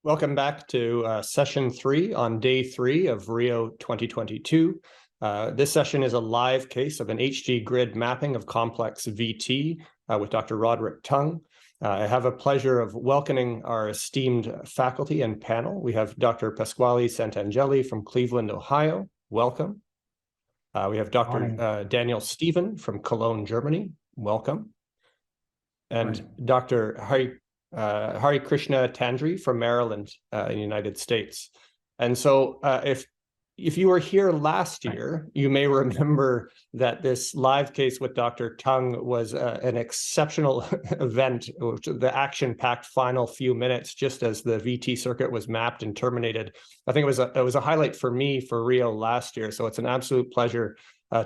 Welcome back to session 3 on day 3 of Rio 2022. This session is a live case of an HG grid mapping of complex VT with Dr. Roderick Tung. I have a pleasure of welcoming our esteemed faculty and panel. We have Dr. Pasquale Santangeli from Cleveland, Ohio. Welcome. We have Dr. Daniel Stephen from Cologne, Germany. Welcome. And Dr. Hari Krishna Tandri from Maryland in the United States. And so if you were here last year, you may remember that this live case with Dr. Tung was an exceptional event, the action-packed final few minutes just as the VT circuit was mapped and terminated. I think it was a highlight for me for Rio last year. So it's an absolute pleasure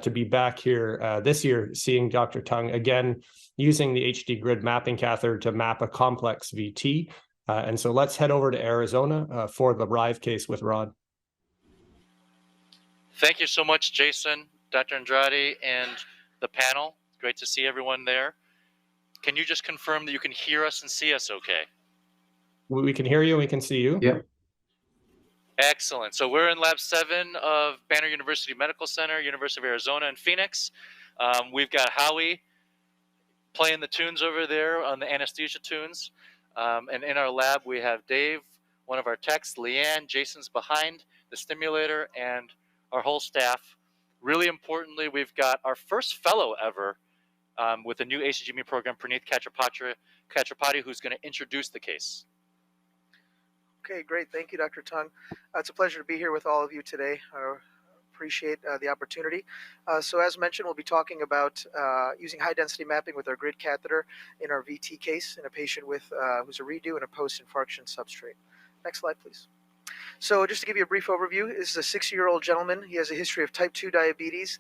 to be back here this year, seeing Dr. Tung again, using the HD grid mapping catheter to map a complex VT. And so let's head over to Arizona for the live case with Rod. Thank you so much, Jason, Dr. Andrade, and the panel. Great to see everyone there. Can you just confirm that you can hear us and see us okay? We can hear you, we can see you. Yeah. Excellent. So we're in Lab 7 of Banner University Medical Center, University of Arizona in Phoenix. We've got Howie playing the tunes over there on the anesthesia tunes. And in our lab, we have Dave, one of our techs, Leanne, Jason's behind the stimulator, and our whole staff. Really importantly, we've got our first fellow ever with the new ACGME program, Praneeth Kachapati, who's going to introduce the case. Okay, great. Thank you, Dr. Tung. It's a pleasure to be here with all of you today. I appreciate the opportunity. So as mentioned, we'll be talking about using high-density mapping with our grid catheter in our VT case in a patient with who's a redo and a post-infarction substrate. Next slide, please. So just to give you a brief overview, this is a 60-year-old gentleman. He has a history of type 2 diabetes,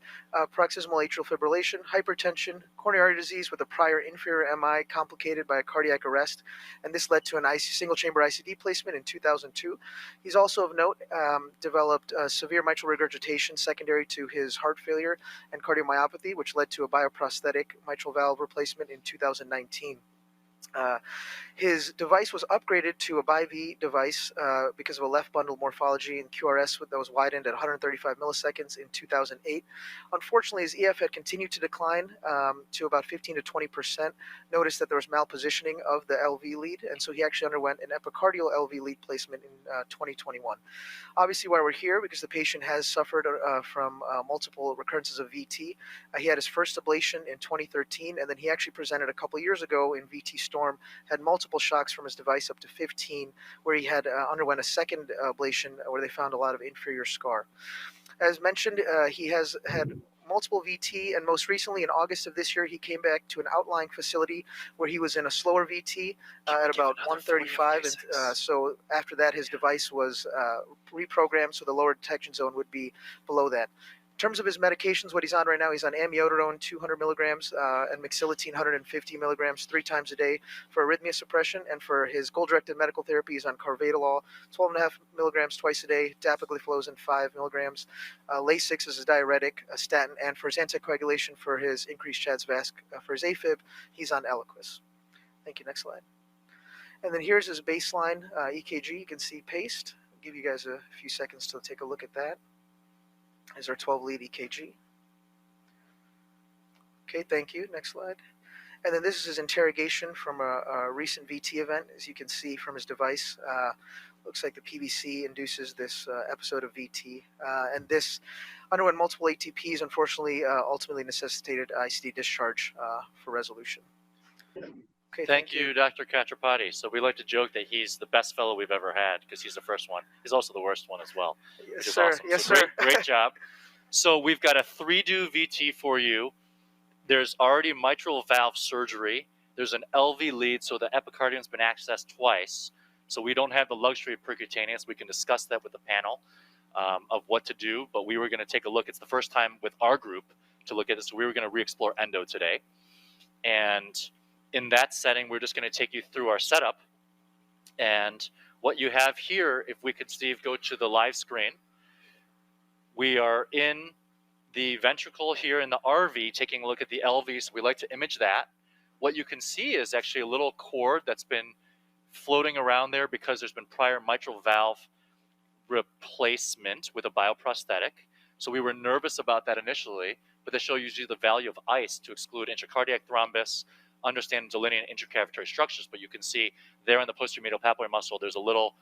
paroxysmal atrial fibrillation, hypertension, coronary artery disease with a prior inferior MI complicated by a cardiac arrest, and this led to an single-chamber ICD placement in 2002. He's also of note developed severe mitral regurgitation secondary to his heart failure and cardiomyopathy, which led to a bioprosthetic mitral valve replacement in 2019. His device was upgraded to a BiV device because of a left bundle morphology in QRS that was widened at 135 milliseconds in 2008. Unfortunately, his EF had continued to decline to about 15 to 20%. Noticed that there was malpositioning of the LV lead, and so he actually underwent an epicardial LV lead placement in 2021. Obviously, why we're here, because the patient has suffered from multiple recurrences of VT. He had his first ablation in 2013, and then he actually presented a couple years ago in VT Storm, had multiple shocks from his device up to 15, where he had underwent a second ablation where they found a lot of inferior scar. As mentioned, he has had multiple VT, and most recently in August of this year, he came back to an outlying facility where he was in a slower VT at about 135, and so after that his device was reprogrammed so the lower detection zone would be below that. In terms of his medications, what he's on right now, he's on amiodarone 200 milligrams and mixilotine 150 milligrams 3 times a day for arrhythmia suppression. And for his goal-directed medical therapy, he's on carvedilol 12.5 milligrams twice a day, dapagliflozin 5 milligrams, Lasix is a diuretic, a statin, and for his anticoagulation for his increased CHA2DS2-VASc for his AFib, he's on Eliquis. Thank you. Next slide. And then here's his baseline EKG. You can see paced. I'll give you guys a few seconds to take a look at that. Is our 12-lead EKG. Okay, thank you. Next slide. And then this is his interrogation from a recent VT event. As you can see from his device, looks like the PVC induces this episode of VT. And this underwent multiple ATPs, unfortunately, ultimately necessitated ICD discharge for resolution. Okay, Thank you, Dr. Kachapati. So we like to joke that he's the best fellow we've ever had because he's the first one. He's also the worst one as well. Yes, sir. Awesome. Yes, so sir. Great job. So we've got a 3-do VT for you. There's already mitral valve surgery. There's an LV lead, so the epicardium's been accessed twice. So we don't have the luxury of percutaneous. We can discuss that with the panel of what to do. But we were going to take a look. It's the first time with our group to look at this. So we were going to re-explore endo today. And in that setting, we're just going to take you through our setup. And what you have here, if we could, Steve, go to the live screen. We are in the ventricle here in the RV, taking a look at the LV, so we like to image that. What you can see is actually a little cord that's been floating around there because there's been prior mitral valve replacement with a bioprosthetic. So we were nervous about that initially, but they show usually the value of ICE to exclude intracardiac thrombus, understand and delineate intercavitary structures. But you can see there in the posterior medial papillary muscle, there's a little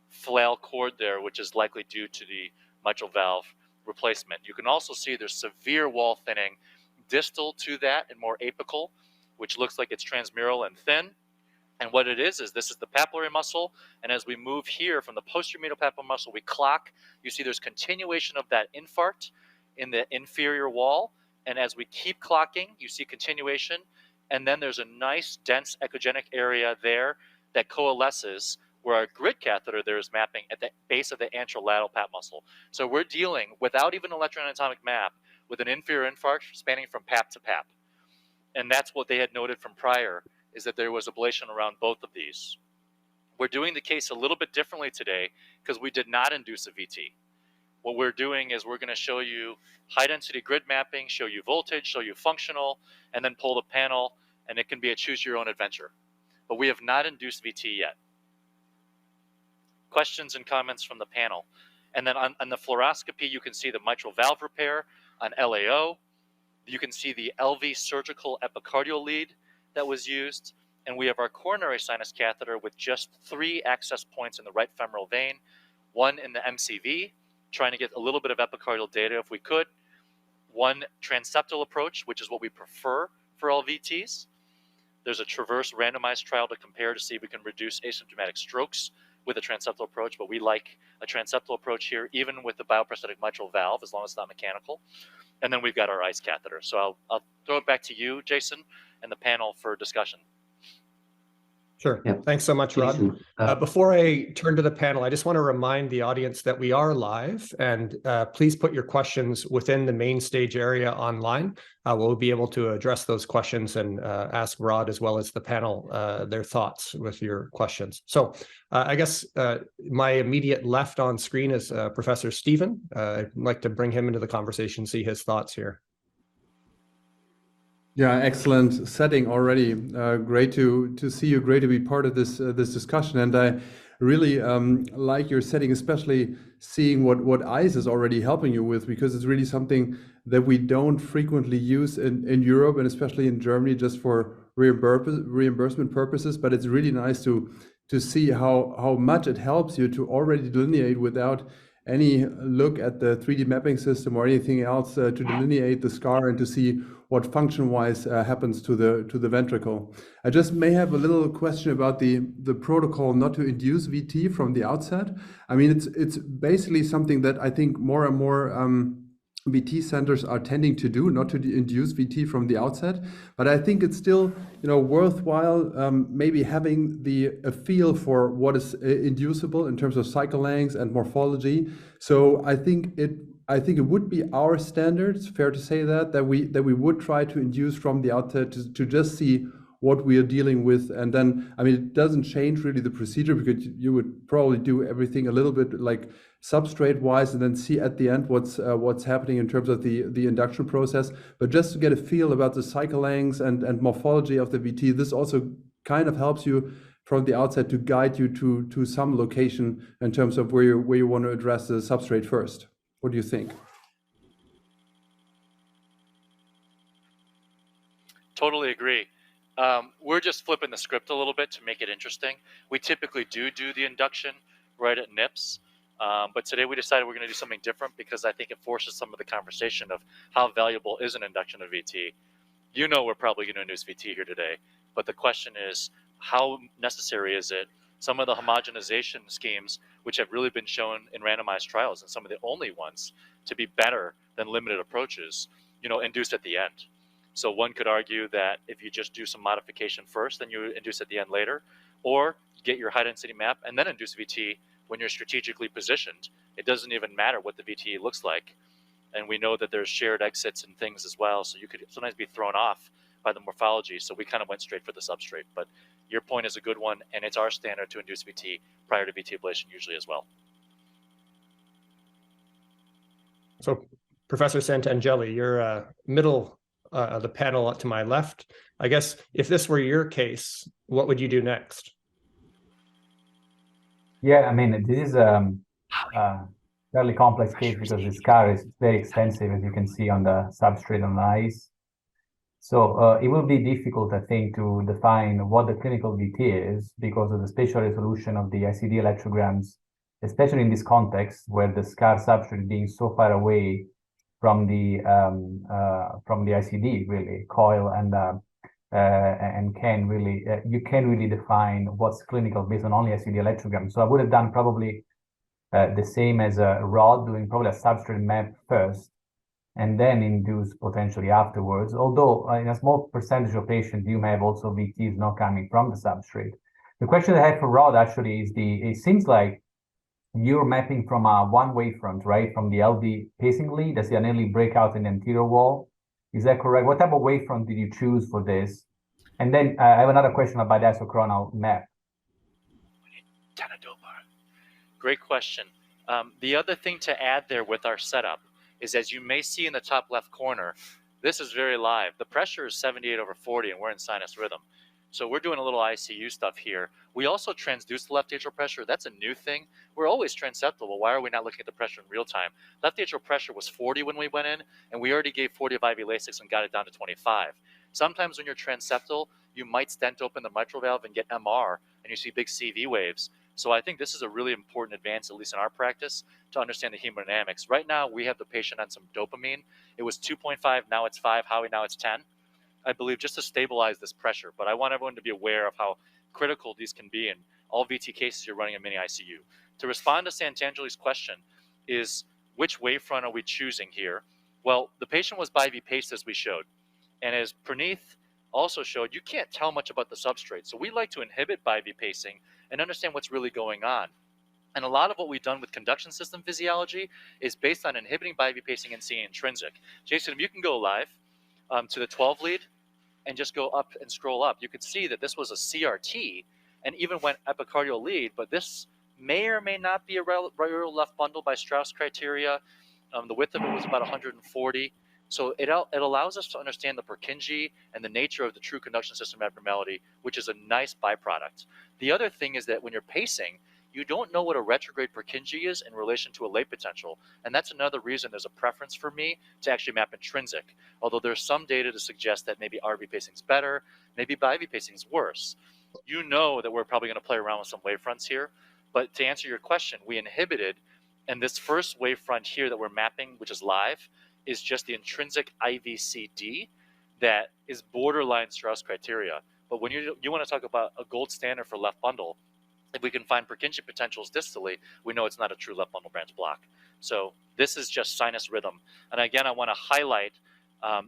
flail cord there, which is likely due to the mitral valve replacement. You can also see there's severe wall thinning distal to that and more apical, which looks like it's transmural and thin. And what it is this is the papillary muscle. And as we move here from the posterior medial papillary muscle, we clock. You see there's continuation of that infarct in the inferior wall. And as we keep clocking, you see continuation. And then there's a nice, dense echogenic area there that coalesces where our grid catheter there is mapping at the base of the anterolateral pap muscle. So we're dealing, without even electroanatomic map, with an inferior infarct spanning from pap to pap. And that's what they had noted from prior, is that there was ablation around both of these. We're doing the case a little bit differently today because we did not induce a VT. What we're doing is we're going to show you high-density grid mapping, show you voltage, show you functional, and then pull the panel, and it can be a choose-your-own adventure. But we have not induced VT yet. Questions and comments from the panel. And then on the fluoroscopy, you can see the mitral valve repair on LAO. You can see the LV surgical epicardial lead that was used. And we have our coronary sinus catheter with just 3 access points in the right femoral vein, 1 in the MCV, trying to get a little bit of epicardial data if we could, 1 transeptal approach, which is what we prefer for LVTs. There's a TRAVERSE randomized trial to compare to see if we can reduce asymptomatic strokes with a transeptal approach, but we like a transeptal approach here, even with the bioprosthetic mitral valve, as long as it's not mechanical. And then we've got our ICE catheter. So I'll throw it back to you, Jason, and the panel for discussion. Sure. Yeah. Thanks so much, Rod. Before I turn to the panel, I just want to remind the audience that we are live, and please put your questions within the main stage area online. We'll be able to address those questions and ask Rod as well as the panel their thoughts with your questions. So I guess my immediate left on screen is Professor Stephen. I'd like to bring him into the conversation, see his thoughts here. Yeah, excellent setting already. Great to see you. Great to be part of this discussion. And I really like your setting, especially seeing what ICE is already helping you with, because it's really something that we don't frequently use in Europe and especially in Germany just for reimbursement purposes. But it's really nice to see how much it helps you to already delineate without any look at the 3D mapping system or anything else to delineate the scar and to see what function-wise happens to the ventricle. I just may have a little question about the protocol not to induce VT from the outset. I mean, it's basically something that I think more and more VT centers are tending to do, not to induce VT from the outset. But I think it's still, worthwhile maybe having a feel for what is inducible in terms of cycle lengths and morphology. So I think it would be our standard, it's fair to say that we would try to induce from the outset to just see what we are dealing with. And then, I mean, it doesn't change really the procedure, because you would probably do everything a little bit like substrate wise and then see at the end what's happening in terms of the induction process. But just to get a feel about the cycle lengths and morphology of the VT, this also kind of helps you from the outset to guide you to some location in terms of where you want to address the substrate first. What do you think? Totally agree. We're just flipping the script a little bit to make it interesting. We typically do the induction right at NIPS, but today we decided we're going to do something different because I think it forces some of the conversation of how valuable is an induction of VT. We're probably going to induce VT here today, but the question is, how necessary is it? Some of the homogenization schemes, which have really been shown in randomized trials, and some of the only ones to be better than limited approaches, induced at the end. So one could argue that if you just do some modification first, then you induce at the end later, or get your high density map and then induce VT when you're strategically positioned. It doesn't even matter what the VT looks like. And we know that there's shared exits and things as well. So you could sometimes be thrown off by the morphology. So we kind of went straight for the substrate. But your point is a good one, and it's our standard to induce VT prior to VT ablation usually as well. So Professor Santangeli, you're middle of the panel to my left. I guess if this were your case, what would you do next? Yeah, I mean, this is a fairly complex case because the scar is very extensive, as you can see on the substrate on the ice. So it will be difficult, I think, to define what the clinical VT is because of the spatial resolution of the ICD electrograms, especially in this context where the scar substrate being so far away from the ICD really coil and can really you can really define what's clinical based on only ICD electrogram. So I would have done probably the same as a rod, doing probably a substrate map first and then induce potentially afterwards. Although in a small percentage of patients, you may have also VTs not coming from the substrate. The question I have for Rod actually is it seems like you're mapping from a one wavefront, right? From the LV pacing lead, does the nearly break out in the anterior wall? Is that correct? What type of wavefront did you choose for this? And then I have another question about the isochronal map. Great question. The other thing to add there with our setup is, as you may see in the top left corner, this is very live. The pressure is 78/40 and we're in sinus rhythm. So we're doing a little ICU stuff here. We also transduce the left atrial pressure. That's a new thing. We're always transeptal. Why are we not looking at the pressure in real time? Left atrial pressure was 40 when we went in, and we already gave 40 of IV Lasix and got it down to 25. Sometimes when you're transeptal, you might stent open the mitral valve and get MR, and you see big CV waves. So I think this is a really important advance, at least in our practice, to understand the hemodynamics. Right now, we have the patient on some dopamine. It was 2.5, now it's 5. Howie, now it's 10. I believe just to stabilize this pressure. But I want everyone to be aware of how critical these can be in all VT cases you're running in mini ICU. To respond to Santangeli's question is, which wavefront are we choosing here? Well, the patient was bi-V paced, as we showed. And as Praneeth also showed, you can't tell much about the substrate. So we like to inhibit bi-V pacing and understand what's really going on. And a lot of what we've done with conduction system physiology is based on inhibiting bi-V pacing and seeing intrinsic. Jason, if you can go live to the 12 lead and just go up and scroll up, you could see that this was a CRT and even went epicardial lead, but this may or may not be a real left bundle by Strauss criteria. The width of it was about 140. So it allows us to understand the Purkinje and the nature of the true conduction system abnormality, which is a nice byproduct. The other thing is that when you're pacing, you don't know what a retrograde Purkinje is in relation to a late potential. And that's another reason there's a preference for me to actually map intrinsic. Although there's some data to suggest that maybe RV pacing is better, maybe bi-V pacing is worse. You know that we're probably going to play around with some wavefronts here. But to answer your question, we inhibited, and this first wavefront here that we're mapping, which is live, is just the intrinsic IVCD that is borderline Strauss criteria. But when you want to talk about a gold standard for left bundle, if we can find Purkinje potentials distally, we know it's not a true left bundle branch block. So this is just sinus rhythm. And again, I want to highlight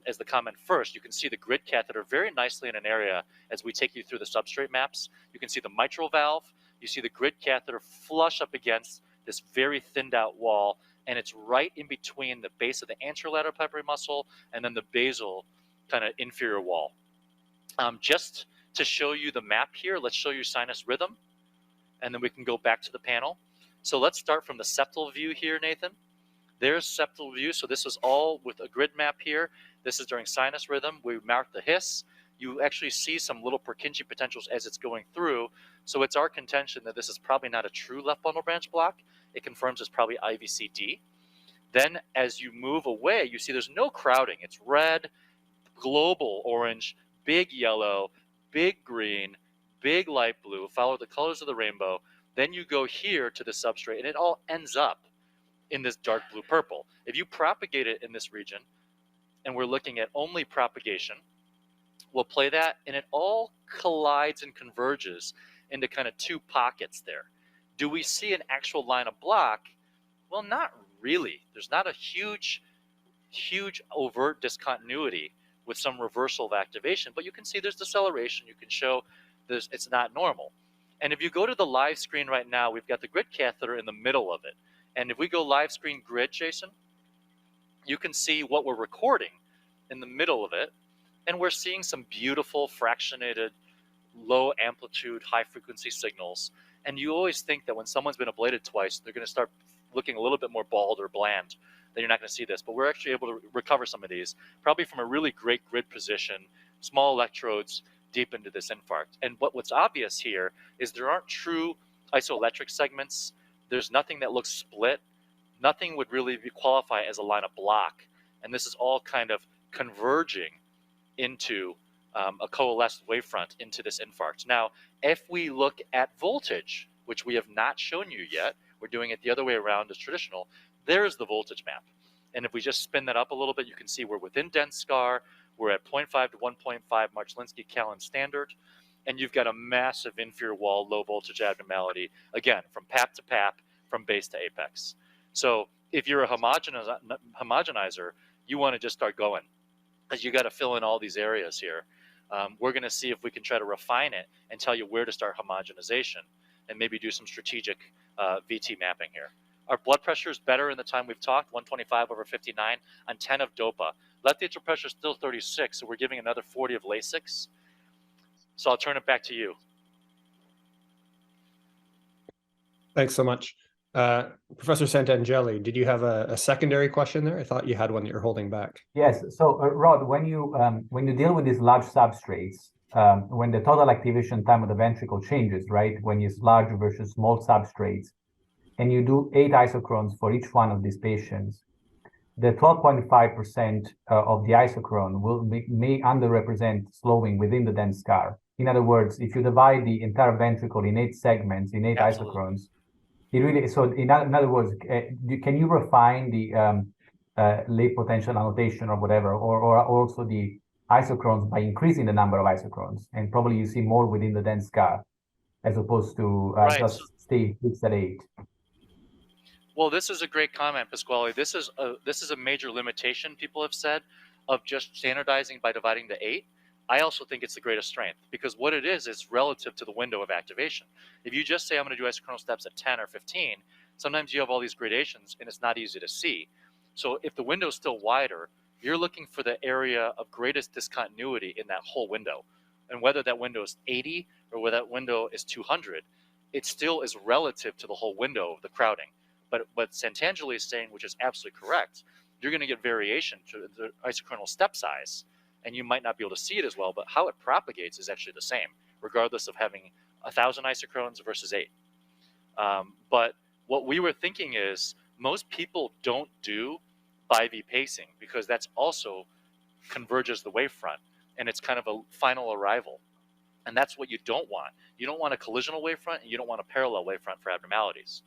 as the comment first, you can see the grid catheter very nicely in an area as we take you through the substrate maps. You can see the mitral valve. You see the grid catheter flush up against this very thinned out wall, and it's right in between the base of the anterolateral pulmonary muscle and then the basal kind of inferior wall. Just to show you the map here, let's show you sinus rhythm, and then we can go back to the panel. So let's start from the septal view here, Nathan. There's septal view. So this was all with a grid map here. This is during sinus rhythm. We marked the hiss. You actually see some little Purkinje potentials as it's going through. So it's our contention that this is probably not a true left bundle branch block. It confirms it's probably IVCD. Then as you move away, you see there's no crowding. It's red, global orange, big yellow, big green, big light blue, follow the colors of the rainbow. Then you go here to the substrate, and it all ends up in this dark blue purple. If you propagate it in this region, and we're looking at only propagation, we'll play that, and it all collides and converges into kind of two pockets there. Do we see an actual line of block? Well, not really. There's not a huge overt discontinuity with some reversal of activation, but you can see there's deceleration. You can show it's not normal. And if you go to the live screen right now, we've got the grid catheter in the middle of it. And if we go live screen grid, Jason, you can see what we're recording in the middle of it. And we're seeing some beautiful fractionated, low amplitude, high frequency signals. And you always think that when someone's been ablated twice, they're going to start looking a little bit more bald or bland. Then you're not going to see this. But we're actually able to recover some of these, probably from a really great grid position, small electrodes deep into this infarct. And what's obvious here is there aren't true isoelectric segments. There's nothing that looks split. Nothing would really qualify as a line of block. And this is all kind of converging into a coalesced wavefront into this infarct. Now, if we look at voltage, which we have not shown you yet, we're doing it the other way around as traditional, there's the voltage map. And if we just spin that up a little bit, you can see we're within dense scar, we're at 0.5 to 1.5 Marchlinsky-Kalin standard, and you've got a massive inferior wall, low voltage abnormality, again, from pap to pap, from base to apex. So if you're a homogenizer, you want to just start going, because you got to fill in all these areas here. We're going to see if we can try to refine it and tell you where to start homogenization and maybe do some strategic VT mapping here. Our blood pressure is better in the time we've talked, 125/59 on 10 of DOPA. Left atrial pressure is still 36, so we're giving another 40 of Lasix. So I'll turn it back to you. Thanks so much. Professor Santangeli, did you have a secondary question there? I thought you had one that you're holding back. Yes. So, Rod, when you deal with these large substrates, when the total activation time of the ventricle changes, right? When it's large versus small substrates, and you do 8 isochrones for each one of these patients, the 12.5% of the isochrone may underrepresent slowing within the dense scar. In other words, if you divide the entire ventricle in 8 segments, in 8 Absolutely. isochrones, it really, so in other words, can you refine the late potential annotation or whatever, or also the isochrones by increasing the number of isochrones, and probably you see more within the dense scar as opposed to just stay fixed at 8. Well, this is a great comment, Pasquale. This is a major limitation people have said of just standardizing by dividing to 8. I also think it's the greatest strength, because what it is relative to the window of activation. If you just say I'm going to do isochronal steps at 10 or 15, sometimes you have all these gradations and it's not easy to see. So if the window is still wider, you're looking for the area of greatest discontinuity in that whole window. And whether that window is 80 or whether that window is 200, it still is relative to the whole window of the crowding. But what Santangeli is saying, which is absolutely correct, you're going to get variation to the isochronal step size, and you might not be able to see it as well, but how it propagates is actually the same, regardless of having 1,000 isochrones versus 8. But what we were thinking is most people don't do bi-V pacing, because that's also converges the wavefront, and it's kind of a final arrival. And that's what you don't want. You don't want a collisional wavefront, and you don't want a parallel wavefront for abnormalities.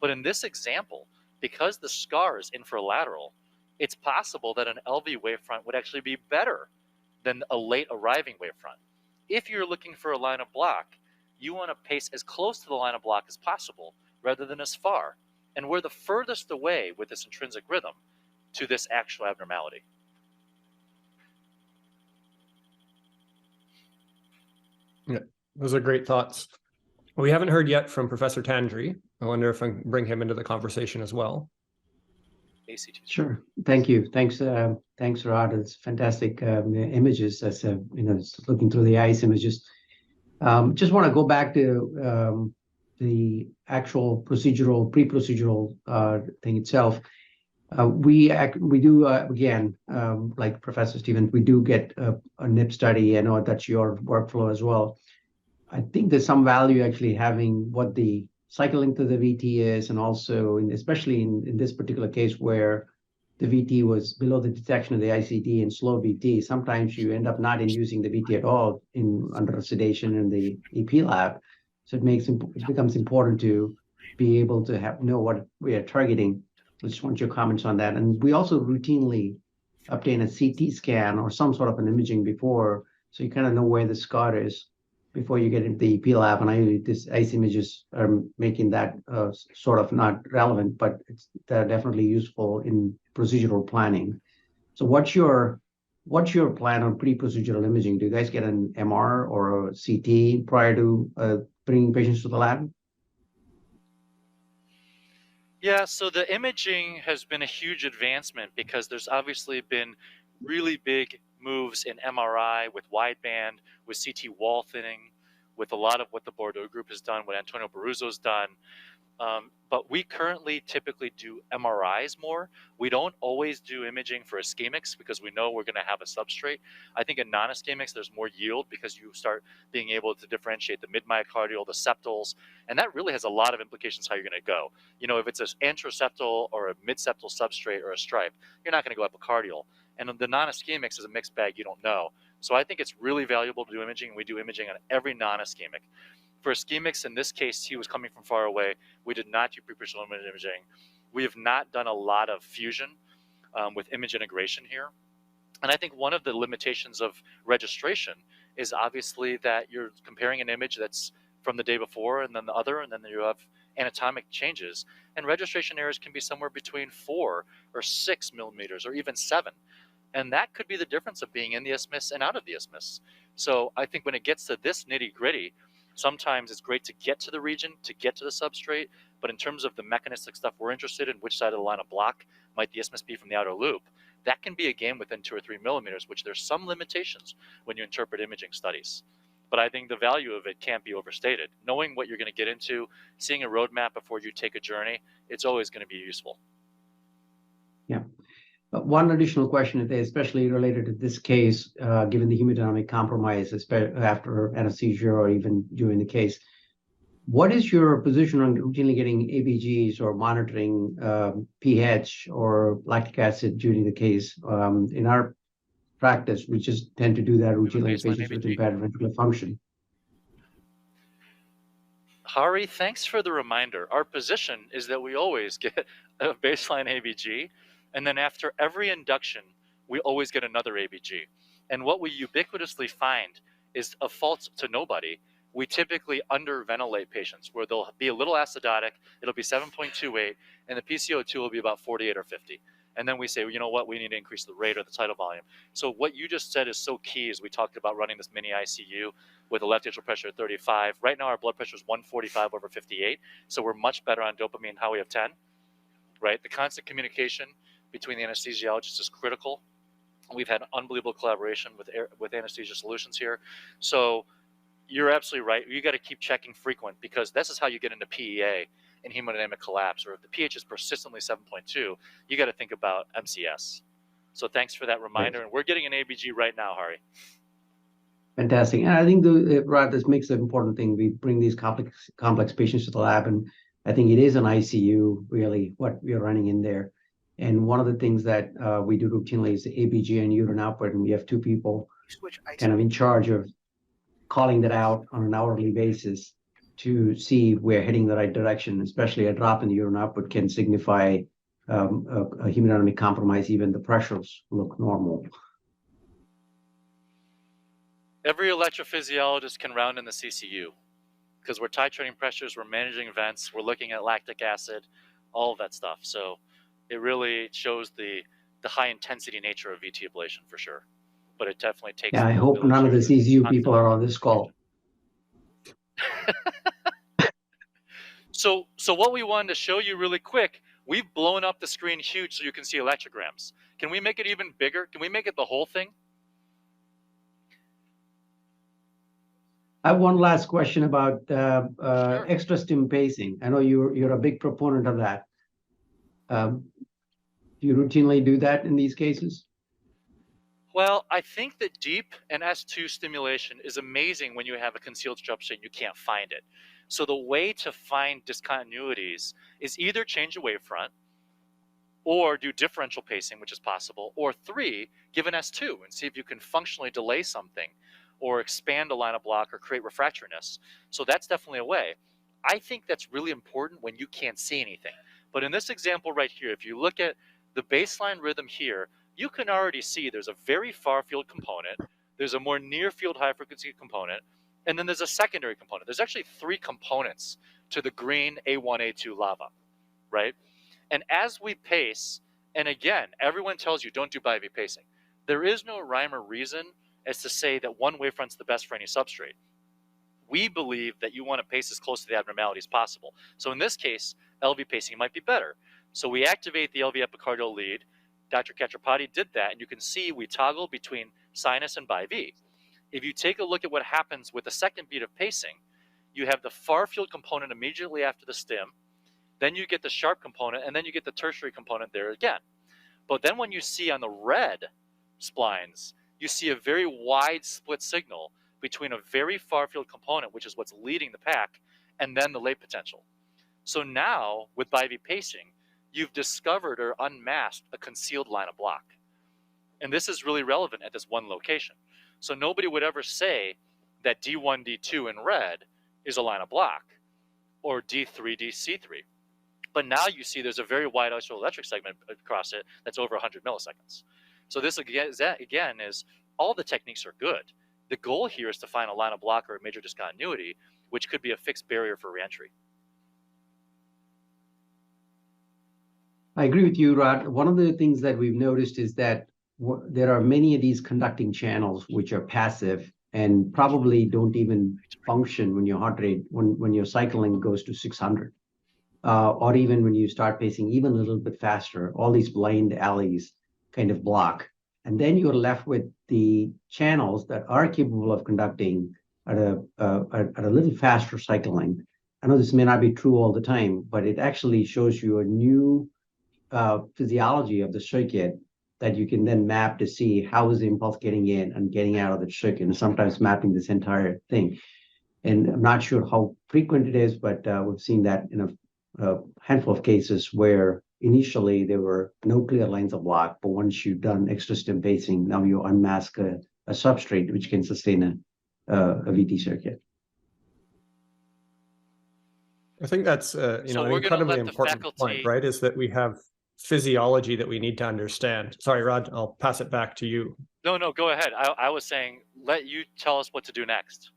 But in this example, because the scar is infralateral, it's possible that an LV wavefront would actually be better than a late arriving wavefront. If you're looking for a line of block, you want to pace as close to the line of block as possible rather than as far. And we're the furthest away with this intrinsic rhythm to this actual abnormality. Yeah, those are great thoughts. We haven't heard yet from Professor Tandri. I wonder if I can bring him into the conversation as well. ACT. Sure. Thank you. Thanks, Rod. It's fantastic images. As looking through the ICE images. Just want to go back to the actual pre-procedural thing itself. We do again, like Professor Stevens, we do get a NIP study. I know that's your workflow as well. I think there's some value actually having what the cycle length of the VT is, and also especially in this particular case where the VT was below the detection of the ICD and slow VT. Sometimes you end up not inducing the VT at all under sedation in the EP lab. So it becomes important to be able to know what we are targeting. I just want your comments on that. And we also routinely obtain a CT scan or some sort of an imaging before, so you kind of know where the scar is before you get into the EP lab. And these ICE images are making that sort of not relevant, but they're definitely useful in procedural planning. So what's your plan on pre-procedural imaging? Do you guys get an MR or a CT prior to bringing patients to the lab? Yeah, so the imaging has been a huge advancement, because there's obviously been really big moves in MRI with wideband, with CT wall thinning, with a lot of what the Bordeaux group has done, what Antonio Baruzzo's done. But we currently typically do MRIs more. We don't always do imaging for ischemics because we know we're going to have a substrate. I think in non-ischemics, there's more yield because you start being able to differentiate the mid-myocardial, the septals, and that really has a lot of implications how you're going to go. If it's an anteroseptal or a mid-septal substrate or a stripe, you're not going to go epicardial. And the non-ischemics is a mixed bag, you don't know. So I think it's really valuable to do imaging. We do imaging on every non-ischemic. For ischemics, in this case, he was coming from far away. We did not do prepositional imaging. We have not done a lot of fusion with image integration here. And I think one of the limitations of registration is obviously that you're comparing an image that's from the day before and then the other, and then you have anatomic changes. And registration errors can be somewhere between 4 or 6 millimeters or even 7. And that could be the difference of being in the isthmus and out of the isthmus. So I think when it gets to this nitty gritty, sometimes it's great to get to the region, to get to the substrate, but in terms of the mechanistic stuff we're interested in, which side of the line of block might the isthmus be from the outer loop, that can be a game within 2 or 3 millimeters, which there's some limitations when you interpret imaging studies. But I think the value of it can't be overstated. Knowing what you're going to get into, seeing a roadmap before you take a journey, it's always going to be useful. Yeah. One additional question, especially related to this case, given the hemodynamic compromise after anesthesia or even during the case, what is your position on routinely getting ABGs or monitoring pH or lactic acid during the case? In our practice, we just tend to do that routinely in patients with impaired ventricular function. Hari, thanks for the reminder. Our position is that we always get a baseline ABG, and then after every induction, we always get another ABG. And what we ubiquitously find is a fault to nobody. We typically underventilate patients where they'll be a little acidotic, it'll be 7.28, and the PCO2 will be about 48 or 50. And then we say, well, you know what, we need to increase the rate or the tidal volume. So what you just said is so key as we talked about running this mini ICU with a left atrial pressure at 35. Right now our blood pressure is 145 over 58, so we're much better on dopamine how we have 10, right? The constant communication between the anesthesiologist is critical. We've had unbelievable collaboration with Anesthesia Solutions here. So you're absolutely right. You got to keep checking frequent because this is how you get into PEA and hemodynamic collapse. Or if the pH is persistently 7.2, you got to think about MCS. So thanks for that reminder. And we're getting an ABG right now, Hari. Fantastic. And I think Rod, this makes an important thing. We bring these complex patients to the lab, and I think it is an ICU, really, what we are running in there. And one of the things that we do routinely is the ABG and urine output, and we have 2 people kind of in charge of calling that out on an hourly basis to see we're heading the right direction. Especially a drop in the urine output can signify a hemodynamic compromise. Even the pressures look normal. Every electrophysiologist can round in the CCU because we're titrating pressures, we're managing vents, we're looking at lactic acid, all of that stuff. So it really shows the high intensity nature of VT ablation for sure. But it definitely takes. Yeah, I hope none of the CCU people are on this call. So what we wanted to show you really quick, we've blown up the screen huge so you can see electrograms. Can we make it even bigger? Can we make it the whole thing? I have one last question about Sure. extra stim pacing. I know you're a big proponent of that. Do you routinely do that in these cases? Well, I think that deep and S2 stimulation is amazing when you have a concealed struption and you can't find it. So the way to find discontinuities is either change a wavefront or do differential pacing, which is possible, or 3, give an S2 and see if you can functionally delay something or expand a line of block or create refractoriness. So that's definitely a way. I think that's really important when you can't see anything. But in this example right here, if you look at the baseline rhythm here, you can already see there's a very far field component, there's a more near field high frequency component, and then there's a secondary component. There's actually 3 components to the green A1, A2 lava, right? And as we pace, and again, everyone tells you don't do bi-V pacing. There is no rhyme or reason as to say that one wavefront's the best for any substrate. We believe that you want to pace as close to the abnormality as possible. So in this case, LV pacing might be better. So we activate the LV epicardial lead. Dr. Katrapati did that, and you can see we toggle between sinus and bi-V. If you take a look at what happens with the second beat of pacing, you have the far field component immediately after the stim. then you get the sharp component, and then you get the tertiary component there again. But then when you see on the red splines, you see a very wide split signal between a very far field component, which is what's leading the pack, and then the late potential. So now, with BIV pacing, you've discovered or unmasked a concealed line of block. And this is really relevant at this one location. So nobody would ever say that D1, D2 in red is a line of block, or D3, DC3. But now you see there's a very wide isoelectric segment across it that's over 100 milliseconds. So this again is all the techniques are good. The goal here is to find a line of block or a major discontinuity, which could be a fixed barrier for reentry. I agree with you, Rod. One of the things that we've noticed is that there are many of these conducting channels which are passive and probably don't even function when your heart rate, when your cycling goes to 600. Or even when you start pacing even a little bit faster, all these blind alleys kind of block. And then you're left with the channels that are capable of conducting at a little faster cycling. I know this may not be true all the time, but it actually shows you a new physiology of the circuit that you can then map to see how is the impulse getting in and getting out of the circuit, and sometimes mapping this entire thing. And I'm not sure how frequent it is, but we've seen that in a handful of cases where initially there were no clear lines of block, but once you've done extra stim pacing, now you unmask a substrate which can sustain a VT circuit. I think that's an incredibly important point, right? Is that we have physiology that we need to understand. Sorry, Rod, I'll pass it back to you. No, go ahead. I was saying, let you tell us what to do next.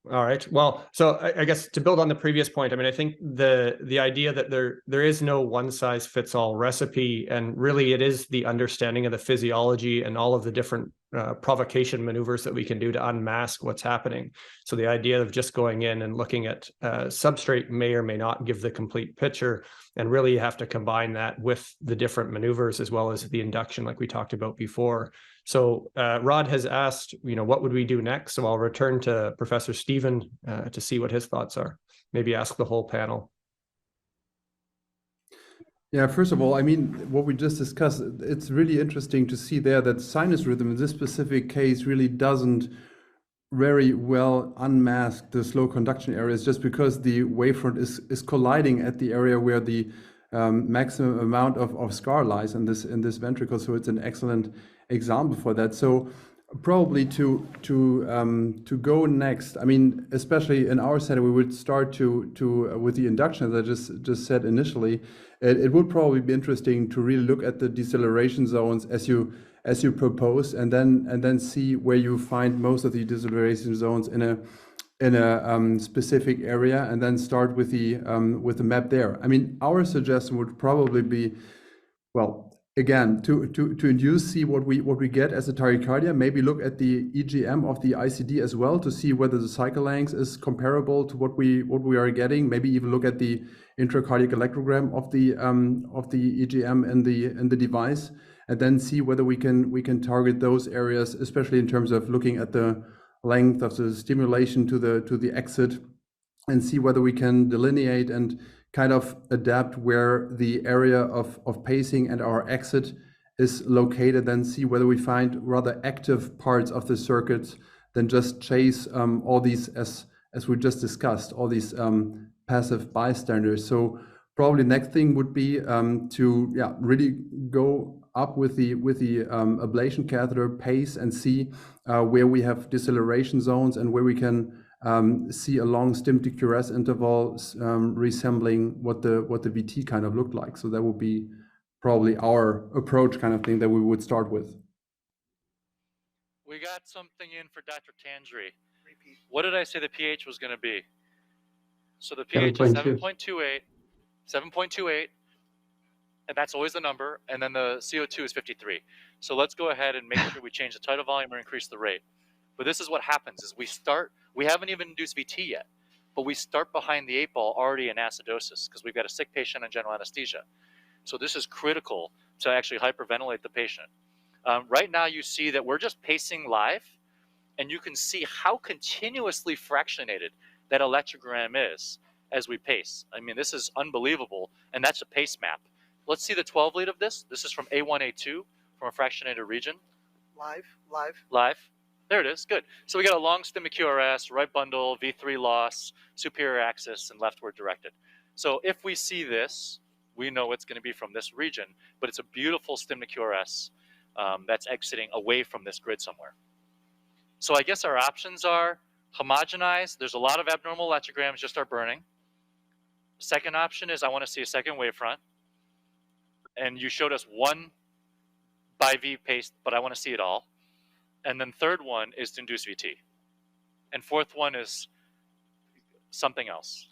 All right. Well, so I guess to build on the previous point, I mean, I think the idea that there is no one size fits all recipe, and really it is the understanding of the physiology and all of the different provocation maneuvers that we can do to unmask what's happening. So the idea of just going in and looking at substrate may or may not give the complete picture, and really you have to combine that with the different maneuvers as well as the induction like we talked about before. So Rod has asked, what would we do next? So I'll return to Professor Stephen to see what his thoughts are. Maybe ask the whole panel. Yeah, first of all, I mean, what we just discussed, it's really interesting to see there that sinus rhythm in this specific case really doesn't very well unmask the slow conduction areas, just because the wavefront is colliding at the area where the maximum amount of scar lies in this ventricle. So it's an excellent example for that. So probably to go next, I mean, especially in our setting, we would start to with the induction, as I just said initially. It would probably be interesting to really look at the deceleration zones as you propose, and then see where you find most of the deceleration zones in a specific area, and then start with the map there. I mean, our suggestion would probably be, well, again, to induce, see what we get as a tachycardia, maybe look at the EGM of the ICD as well to see whether the cycle length is comparable to what we are getting. Maybe even look at the intracardiac electrogram of the EGM in the device, and then see whether we can target those areas, especially in terms of looking at the length of the stimulation to the exit, and see whether we can delineate and kind of adapt where the area of pacing and our exit is located, then see whether we find rather active parts of the circuits than just chase all these, as we just discussed, all these passive bystanders. So probably next thing would be to really go up with the ablation catheter pace and see where we have deceleration zones and where we can see a long stim to QRS interval resembling what the VT kind of looked like. So that would be probably our approach kind of thing that we would start with. We got something in for Dr. Tangery. What did I say the pH was going to be? So the pH is 7.28, and that's always the number, and then the CO2 is 53. So let's go ahead and make sure we change the tidal volume or increase the rate. But this is what happens, is we haven't even induced VT yet, but we start behind the 8 ball already in acidosis because we've got a sick patient on general anesthesia. So this is critical to actually hyperventilate the patient. Right now you see that we're just pacing live, and you can see how continuously fractionated that electrogram is. as we pace. I mean, this is unbelievable, and that's a pace map. Let's see the 12 lead of this. This is from A1, A2, from a fractionated region. Live. There it is, good. So we got a long stem of QRS, right bundle, V3 loss, superior axis, and leftward directed. So if we see this, we know it's going to be from this region, but it's a beautiful stem to QRS that's exiting away from this grid somewhere. So I guess our options are homogenize. There's a lot of abnormal electrograms just are burning. Second option is I want to see a second wavefront. And you showed us one by V paste, but I want to see it all. And then third one is to induce VT. And fourth one is something else.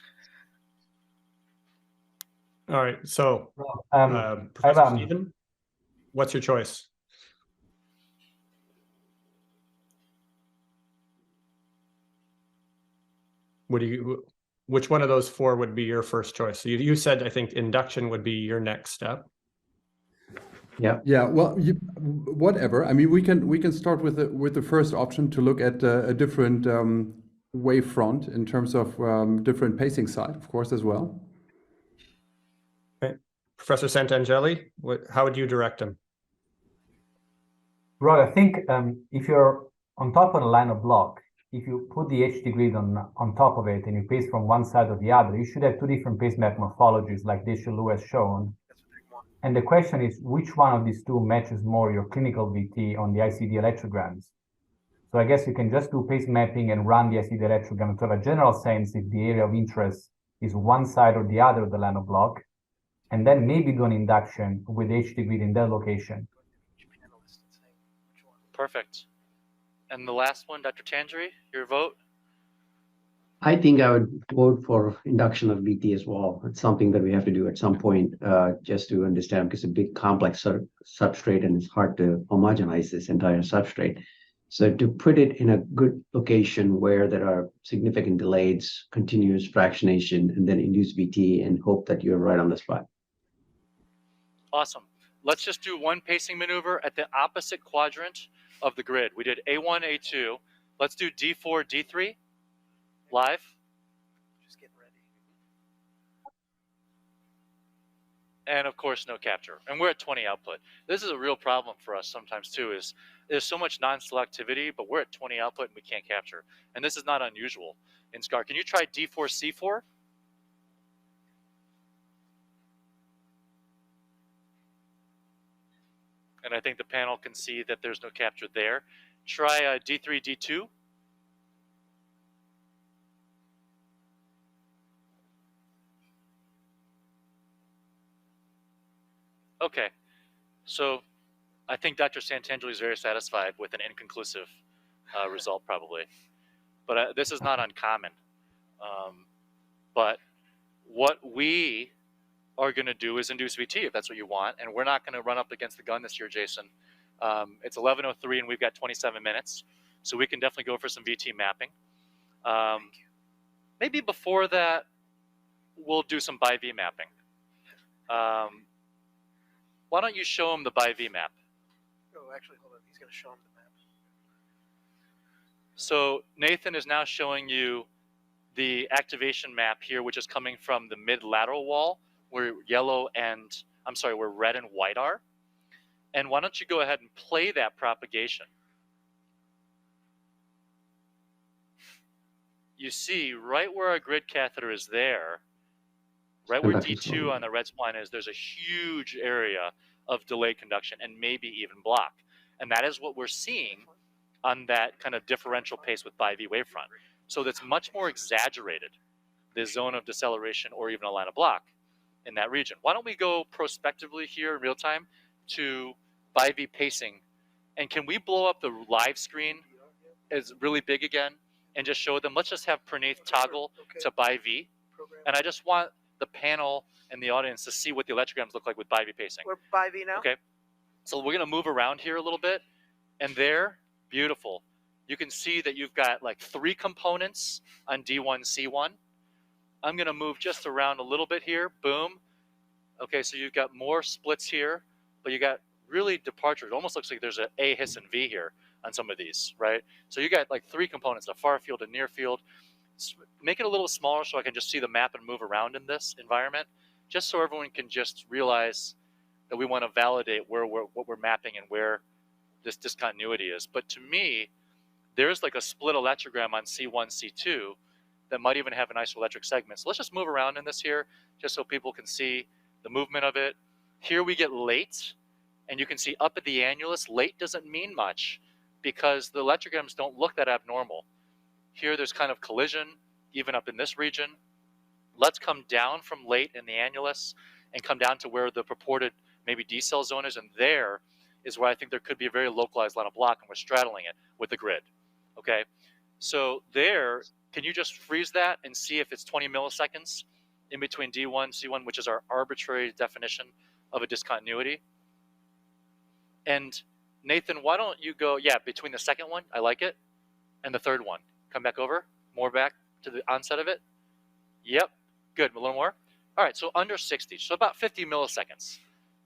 All right. So, Well, Professor Stephen, what's your choice? Which one of those four would be your first choice? So you said, I think induction would be your next step. Yeah. Well, whatever. I mean, we can start with the first option to look at a different wavefront in terms of different pacing side, of course, as well. Okay. Professor Santangeli, how would you direct him? Rod, I think if you're on top of a line of block, if you put the HT grid on top of it and you pace from one side or the other, you should have two different pace map morphologies like Deschelou has shown. And the question is, which one of these two matches more your clinical VT on the ICD electrograms? So I guess you can just do pace mapping and run the ICD electrogram to have a general sense if the area of interest is one side or the other of the line of block, and then maybe do an induction with HT grid in that location. Perfect. And the last one, Dr. Tangeri, your vote? I think I would vote for induction of VT as well. It's something that we have to do at some point just to understand, because it's a big complex substrate and it's hard to homogenize this entire substrate. So to put it in a good location where there are significant delays, continuous fractionation, and then induce VT and hope that you're right on the spot. Awesome. Let's just do one pacing maneuver at the opposite quadrant of the grid. We did A1, A2. Let's do D4, D3 live. Just getting ready. And of course, no capture. And we're at 20 output. This is a real problem for us sometimes too, is there's so much non-selectivity, but we're at 20 output and we can't capture. And this is not unusual in SCAR. Can you try D4, C4? And I think the panel can see that there's no capture there. Try D3, D2. Okay, so I think Dr. Santangeli is very satisfied with an inconclusive result probably, but this is not uncommon. But what we are going to do is induce VT if that's what you want, and we're not going to run up against the gun this year, Jason. It's 11:03 and we've got 27 minutes, so we can definitely go for some VT mapping. Maybe before that, we'll do some by V mapping. Why don't you show him the by V map? Oh, actually, hold on. He's going to show him the map. So Nathan is now showing you the activation map here, which is coming from the mid-lateral wall, where where red and white are. And why don't you go ahead and play that propagation? You see right where our grid catheter is there, right where D2 on the red spline is, there's a huge area of delayed conduction and maybe even block. And that is what we're seeing on that kind of differential pace with bi-V wavefront. So that's much more exaggerated, the zone of deceleration or even a line of block in that region. Why don't we go prospectively here in real time to bi-V pacing? And can we blow up the live screen as really big again and just show them? Let's just have Praneeth toggle to bi-V. And I just want the panel and the audience to see what the electrograms look like with bi-V pacing. We're by V now. Okay. So we're going to move around here a little bit. And there, beautiful. You can see that you've got like 3 components on D1, C1. I'm going to move just around a little bit here. Boom. Okay, so you've got more splits here, but you got really departure. It almost looks like there's an A, His, and V here on some of these, right? So you got like 3 components, a far field, a near field. make it a little smaller so I can just see the map and move around in this environment, just so everyone can just realize that we want to validate what we're mapping and where this discontinuity is. But to me, there's like a split electrogram on C1, C2 that might even have an isoelectric segment. So let's just move around in this here, just so people can see the movement of it. Here we get late, and you can see up at the annulus, late doesn't mean much because the electrograms don't look that abnormal. Here there's kind of collision, even up in this region. Let's come down from late in the annulus and come down to where the purported maybe D cell zone is, and there is where I think there could be a very localized line of block, and we're straddling it with the grid. Okay, so there, can you just freeze that and see if it's 20 milliseconds in between D1, C1, which is our arbitrary definition of a discontinuity? And Nathan, why don't you go, yeah, between the second one, I like it, and the third one. Come back over, more back to the onset of it. Yep, good, a little more. All right, so under 60, so about 50 milliseconds.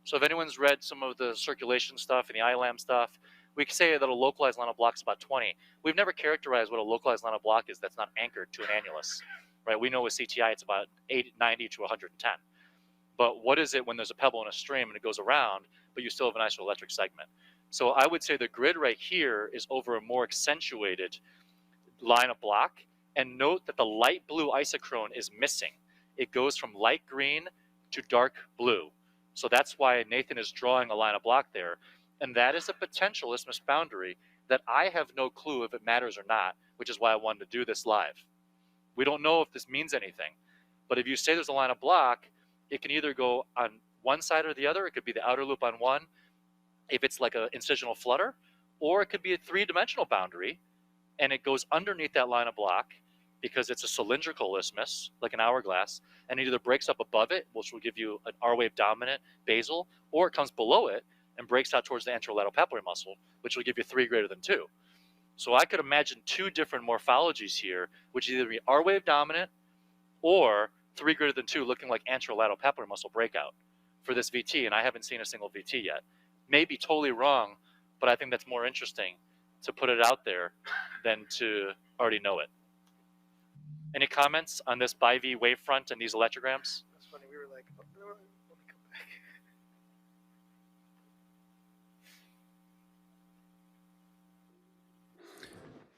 So if anyone's read some of the circulation stuff and the ILAM stuff, we can say that a localized line of block is about 20. We've never characterized what a localized line of block is that's not anchored to an annulus, right? We know with CTI it's about 90 to 110. But what is it when there's a pebble in a stream and it goes around, but you still have an isoelectric segment? So I would say the grid right here is over a more accentuated line of block, and note that the light blue isochrone is missing. It goes from light green to dark blue. So that's why Nathan is drawing a line of block there. And that is a potential isthmus boundary that I have no clue if it matters or not, which is why I wanted to do this live. We don't know if this means anything, but if you say there's a line of block, it can either go on one side or the other. It could be the outer loop on one, if it's like an incisional flutter, or it could be a three-dimensional boundary, and it goes underneath that line of block because it's a cylindrical isthmus, like an hourglass, and it either breaks up above it, which will give you an R-wave dominant basal, or it comes below it and breaks out towards the anterolateral muscle, which will give you 3 greater than 2. So I could imagine 2 different morphologies here, which either be R-wave dominant or 3 greater than 2 looking like anterolateral muscle breakout for this VT, and I haven't seen a single VT yet. May be totally wrong, but I think that's more interesting to put it out there than to already know it. Any comments on this BiV wavefront and these electrograms? That's funny. We were like, oh, no, let me come back.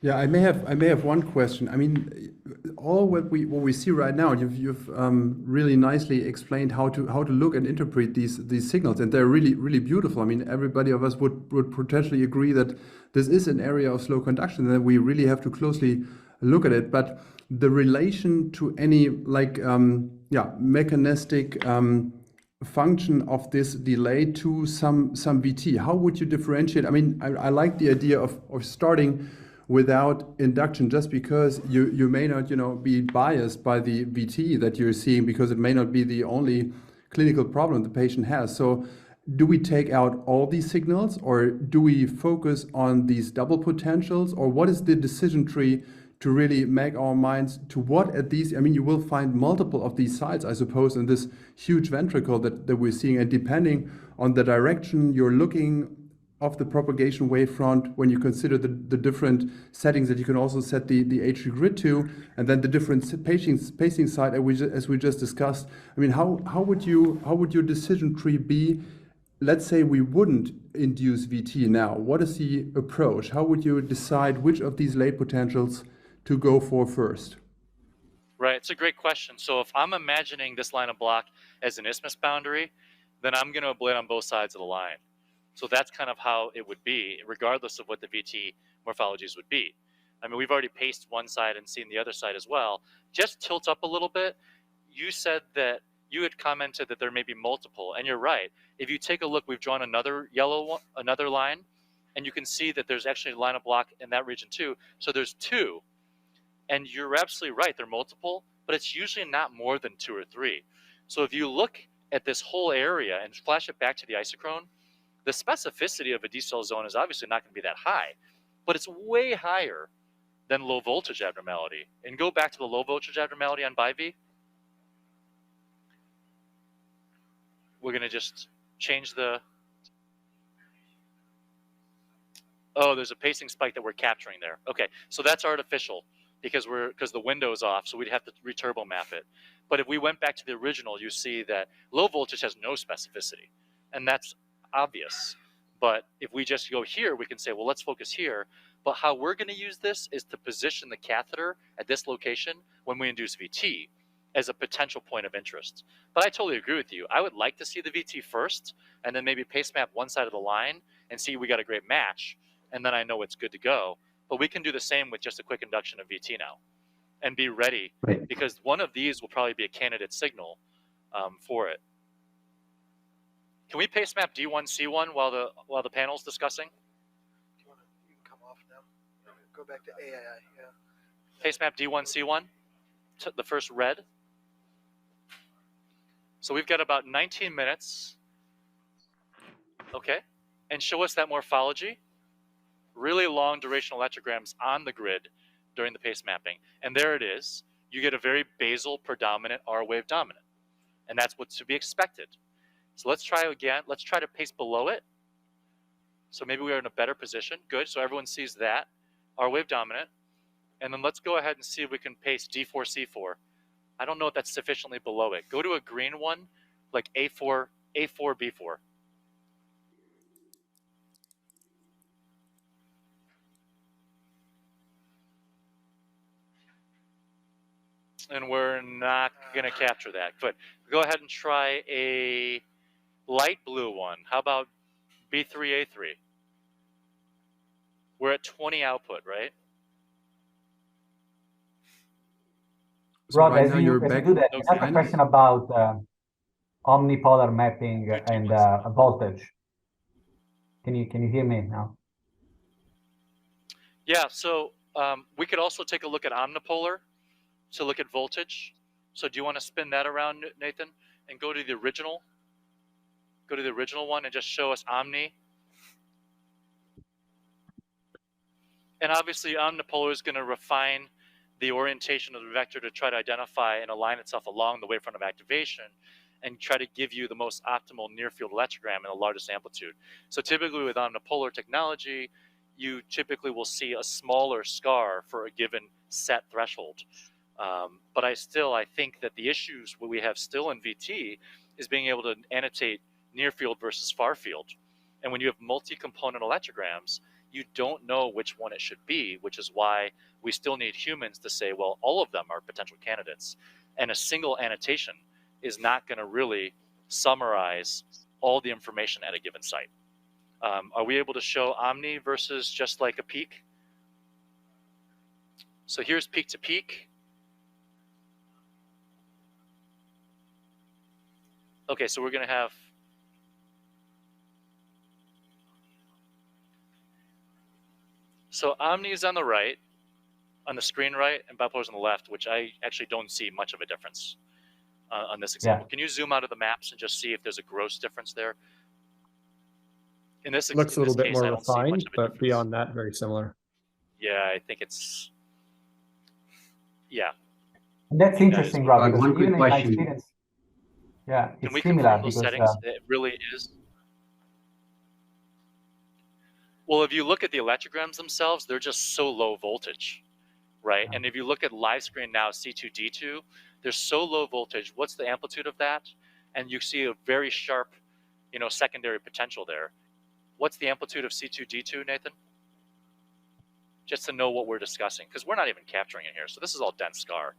Yeah, I may have one question. I mean, all what we see right now, you've really nicely explained how to look and interpret these signals, and they're really beautiful. I mean, everybody of us would potentially agree that this is an area of slow conduction, and that we really have to closely look at it. But the relation to any like mechanistic function of this delay to some VT, how would you differentiate? I mean, I like the idea of starting without induction, just because you may not be biased by the VT that you're seeing, because it may not be the only clinical problem the patient has. So do we take out all these signals, or do we focus on these double potentials, or what is the decision tree to really make our minds to what at these? I mean, you will find multiple of these sites, I suppose, in this huge ventricle that we're seeing, and depending on the direction you're looking of the propagation wavefront, when you consider the different settings that you can also set the H3 grid to, and then the different spacing site as we just discussed. I mean, how would your decision tree be? Let's say we wouldn't induce VT now. What is the approach? How would you decide which of these late potentials to go for first? Right, it's a great question. So if I'm imagining this line of block as an isthmus boundary, then I'm going to ablate on both sides of the line. So that's kind of how it would be, regardless of what the VT morphologies would be. I mean, we've already paced one side and seen the other side as well. Just tilt up a little bit. You said that you had commented that there may be multiple, and you're right. If you take a look, we've drawn another yellow one, another line, and you can see that there's actually a line of block in that region too. So there's 2, and you're absolutely right. They're multiple, but it's usually not more than 2 or 3. So if you look at this whole area and flash it back to the isochrone, the specificity of a D cell zone is obviously not going to be that high, but it's way higher than low voltage abnormality. And go back to the low voltage abnormality on BiV. We're going to just change the... Oh, there's a pacing spike that we're capturing there. Okay, so that's artificial. because the window's off, so we'd have to returbo map it. But if we went back to the original, you see that low voltage has no specificity, and that's obvious. But if we just go here, we can say, well, let's focus here. But how we're going to use this is to position the catheter at this location when we induce VT as a potential point of interest. But I totally agree with you. I would like to see the VT first, and then maybe pace map one side of the line and see we got a great match, and then I know it's good to go. But we can do the same with just a quick induction of VT now and be ready, Right. because one of these will probably be a candidate signal for it. Can we pace map D1C1 while the panel's discussing? You can come off now. Go back to AII. Yeah. Pace map D1C1, the first red. So we've got about 19 minutes. Okay, and show us that morphology. Really long duration electrograms on the grid during the pace mapping. And there it is. You get a very basal predominant R wave dominant. And that's what's to be expected. So let's try again. Let's try to pace below it. So maybe we are in a better position. Good, so everyone sees that. R wave dominant. And then let's go ahead and see if we can pace D4C4. I don't know if that's sufficiently below it. Go to a green one, like A4, B4. And we're not going to capture that. But go ahead and try a light blue one. How about B3A3? We're at 20 output, right? So Rod, right as now you you're as you back do that, Okay. I have a question about omnipolar mapping Good, and D1C1. voltage. Can you hear me now? Yeah, so we could also take a look at omnipolar to look at voltage. So do you want to spin that around, Nathan, and go to the original? Go to the original one and just show us omni. And obviously omnipolar is going to refine the orientation of the vector to try to identify and align itself along the wavefront of activation and try to give you the most optimal near field electrogram in the largest amplitude. So typically with omnipolar technology, you typically will see a smaller scar for a given set threshold. But I think that the issues we have still in VT is being able to annotate near field versus far field. And when you have multi-component electrograms, you don't know which one it should be, which is why we still need humans to say, well, all of them are potential candidates. And a single annotation is not going to really summarize all the information at a given site. Are we able to show omni versus just like a peak? So here's peak to peak. Okay, so we're going to have so omni is on the right, on the screen right, and bipolar is on the left, which I actually don't see much of a difference on this example. Yeah. Can you zoom out of the maps and just see if there's a gross difference there? In this Looks a little bit case, more I don't see much refined, of a but difference. beyond that, very similar. Yeah, I think it's, yeah. And that's interesting, Rob, because One quick even in my question. experience, yeah, Can it's we similar confirm those because settings? It really is. Well, if you look at the electrograms themselves, they're just so low voltage, right? Yeah. And if you look at live screen now, C2D2, they're so low voltage. What's the amplitude of that? And you see a very sharp, secondary potential there. What's the amplitude of C2D2, Nathan? Just to know what we're discussing, because we're not even capturing it here. So this is all dense scar.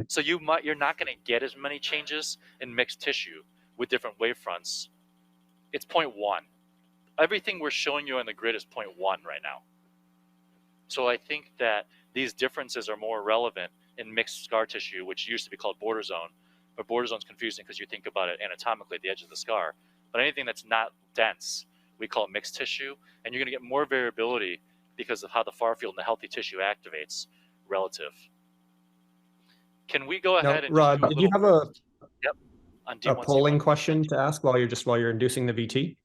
So you're not going to get as many changes in mixed tissue with different wavefronts. It's 0.1. Everything we're showing you on the grid is 0.1 right now. So I think that these differences are more relevant in mixed scar tissue, which used to be called border zone. But border zone is confusing because you think about it anatomically at the edge of the scar. But anything that's not dense, we call it mixed tissue. And you're going to get more variability because of how the far field and the healthy tissue activates relative. Can we go Now, ahead and Rod, just do did you have a Yep. On a D1C1? polling question to ask while you're inducing the VT?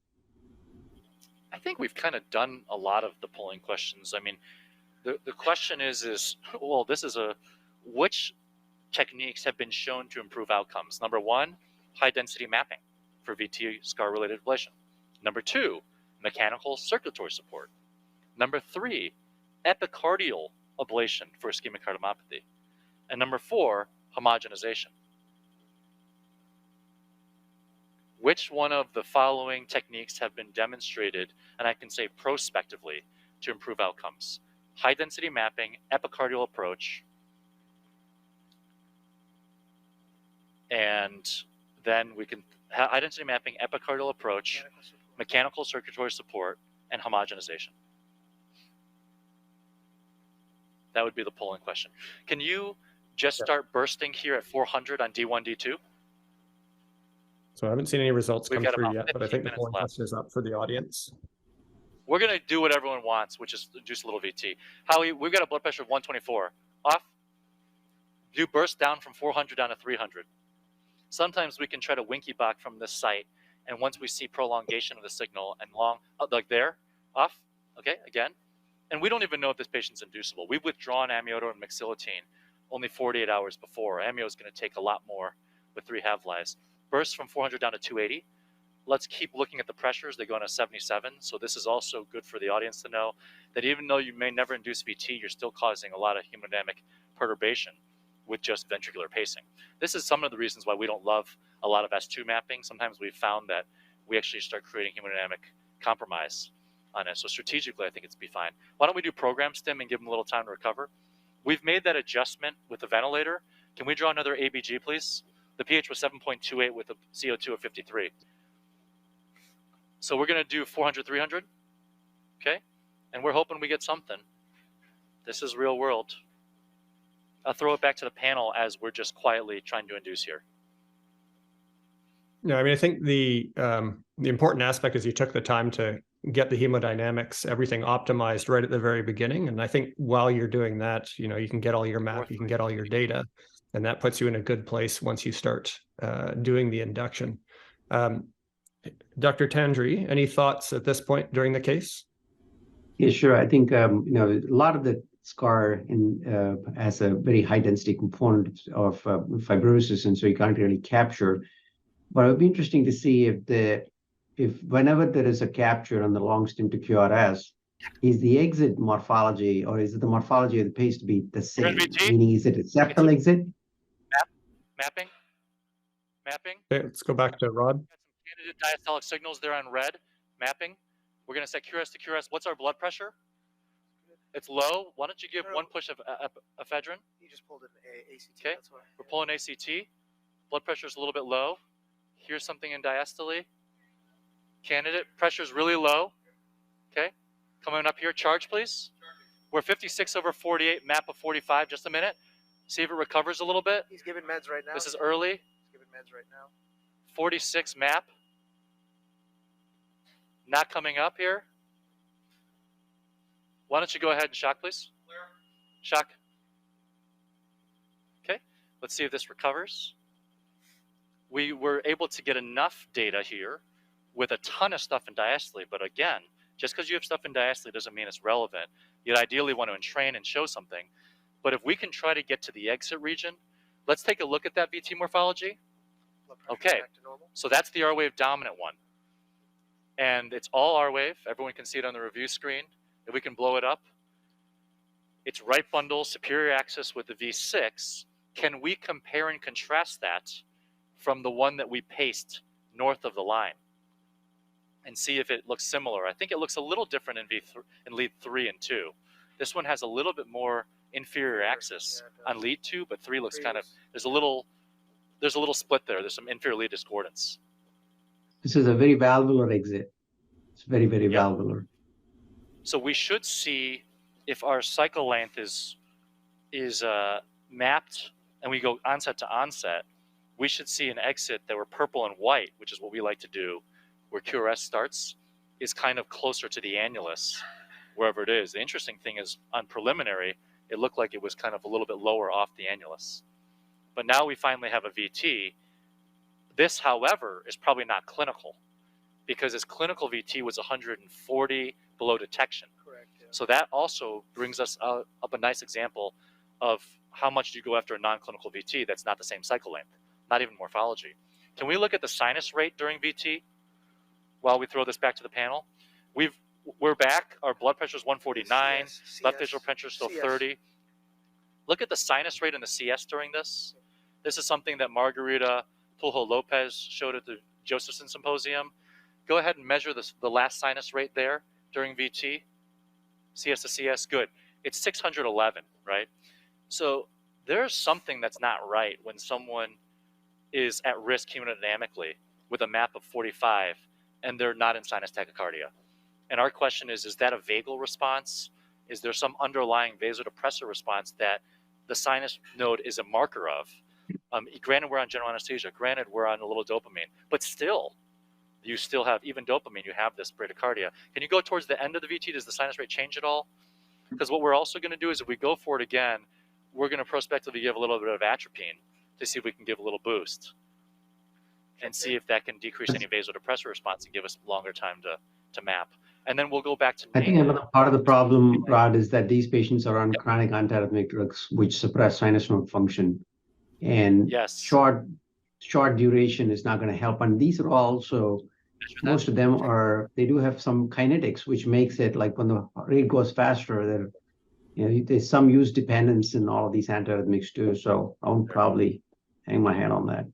I think we've kind of done a lot of the polling questions. I mean, the question is well, which techniques have been shown to improve outcomes? Number one, high density mapping for VT scar related ablation. Number two, mechanical circulatory support. Number three, epicardial ablation for ischemic cardiomyopathy. And number 4, homogenization. Which one of the following techniques have been demonstrated, and I can say prospectively, to improve outcomes? High density mapping, epicardial approach, and then we can high density mapping, epicardial approach, mechanical circulatory support, and homogenization. That would be the polling question. Can you just start bursting here at 400 on D1, D2? So I haven't seen any results We've come got through about yet, but I 15 think the minutes polling left. question is up for the audience. We're going to do what everyone wants, which is induce a little VT. Howie, we've got a blood pressure of 124. Off. Do burst down from 400 down to 300. Sometimes we can try to winky back from this site, and once we see prolongation of the signal and long, like there, off, okay, again. And we don't even know if this patient's inducible. We've withdrawn amiodarone and maxillatine only 48 hours before. Amio is going to take a lot more with 3 half-lives. Burst from 400 down to 280. Let's keep looking at the pressures. They go into 77. So this is also good for the audience to know that even though you may never induce VT, you're still causing a lot of hemodynamic perturbation with just ventricular pacing. This is some of the reasons why we don't love a lot of S2 mapping. Sometimes we've found that we actually start creating hemodynamic compromise on it. So strategically, I think it's be fine. Why don't we do program stim and give them a little time to recover? We've made that adjustment with the ventilator. Can we draw another ABG, please? The pH was 7.28 with a CO2 of 53. So we're going to do 400, 300, okay? And we're hoping we get something. This is real world. I'll throw it back to the panel as we're just quietly trying to induce here. No, I mean, I think the important aspect is you took the time to get the hemodynamics, everything optimized right at the very beginning. And I think while you're doing that, you know, you can get all your map, you can get all your data, and that puts you in a good place once you start doing the induction. Dr. Tandri, any thoughts at this point during the case? Yeah, sure. I think you know, a lot of the scar has a very high density component of fibrosis, and so you can't really capture. But it would be interesting to see if whenever there is a capture on the long stem to QRS, is the exit morphology, or is it the morphology of the paste to be the same? Meaning, is it a septal exit? Mapping. Okay, let's go back to Rod. Got some candidate diastolic signals there on red. Mapping. We're going to set QRS to QRS. What's our blood pressure? It's low. Why don't you give one push of ephedrine? You just pulled an ACT. Okay. That's why. We're pulling ACT. Blood pressure is a little bit low. Here's something in diastole. Candidate pressure is really low. Okay. Coming up here. Charge, please. We're 56/48. Map of 45. Just a minute. See if it recovers a little bit. He's giving meds right now. This is early. He's giving meds right now. 46 map. Not coming up here. Why don't you go ahead and shock, please? Shock. Okay, let's see if this recovers. We were able to get enough data here with a ton of stuff in diastole, but again, just because you have stuff in diastole doesn't mean it's relevant. You'd ideally want to entrain and show something. But if we can try to get to the exit region, let's take a look at that VT morphology. Okay, so that's the R wave dominant one. And it's all R wave. Everyone can see it on the review screen. If we can blow it up, it's right bundle, superior axis with the V6. Can we compare and contrast that from the one that we paced north of the line and see if it looks similar? I think it looks a little different in lead 3 and 2. This one has a little bit more inferior axis on lead 2, but 3 looks kind of, there's a little split there. There's some inferior lead discordance. This is a very valvular exit. It's very, very valvular. So we should see if our cycle length is mapped and we go onset to onset, we should see an exit that we're purple and white, which is what we like to do, where QRS starts, is kind of closer to the annulus, wherever it is. The interesting thing is on preliminary, it looked like it was kind of a little bit lower off the annulus. But now we finally have a VT. This, however, is probably not clinical because his clinical VT was 140 below detection. Correct. Yeah. So that also brings us up a nice example of how much do you go after a non-clinical VT that's not the same cycle length, not even morphology. Can we look at the sinus rate during VT while we throw this back to the panel? we're back. Our blood pressure is 149. CS, Left atrial pressure is still CS. 30. Look at the sinus rate and the CS during this. This is something that Margarita Pulho Lopez showed at the Josephson Symposium. Go ahead and measure the last sinus rate there during VT. CS to CS, good. It's 611, right? So there's something that's not right when someone is at risk hemodynamically with a MAP of 45 and they're not in sinus tachycardia. And our question is that a vagal response? Is there some underlying vasodepressor response that the sinus node is a marker of? Granted, we're on general anesthesia. Granted, we're on a little dopamine. But still, you still have, even dopamine, you have this bradycardia. Can you go towards the end of the VT? Does the sinus rate change at all? Because what we're also going to do is if we go for it again, we're going to prospectively give a little bit of atropine to see if we can give a little boost and see if that can decrease any vasodepressor response and give us longer time to map. And then we'll go back to I think name. another part of the problem, Rod, is that these patients are on chronic antiarrhythmic drugs, which suppress sinus node function. And Yes. short duration is not going to help. And these are also, most of them are, they do have some kinetics, which makes it like when the rate goes faster, there's some use dependence in all of these antiarrhythmics too. So I would probably hang my hat on that.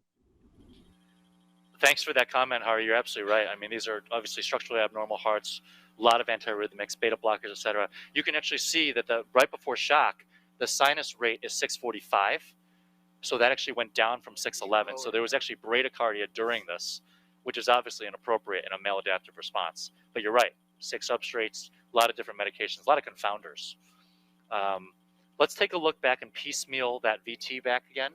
Thanks for that comment, Hari. You're absolutely right. I mean, these are obviously structurally abnormal hearts, a lot of antiarrhythmics, beta blockers, etc. You can actually see that right before shock, the sinus rate is 645. So that actually went down from 611. So there was actually bradycardia during this, which is obviously inappropriate in a maladaptive response. But you're right, 6 substrates, a lot of different medications, a lot of confounders. Let's take a look back and piecemeal that VT back again.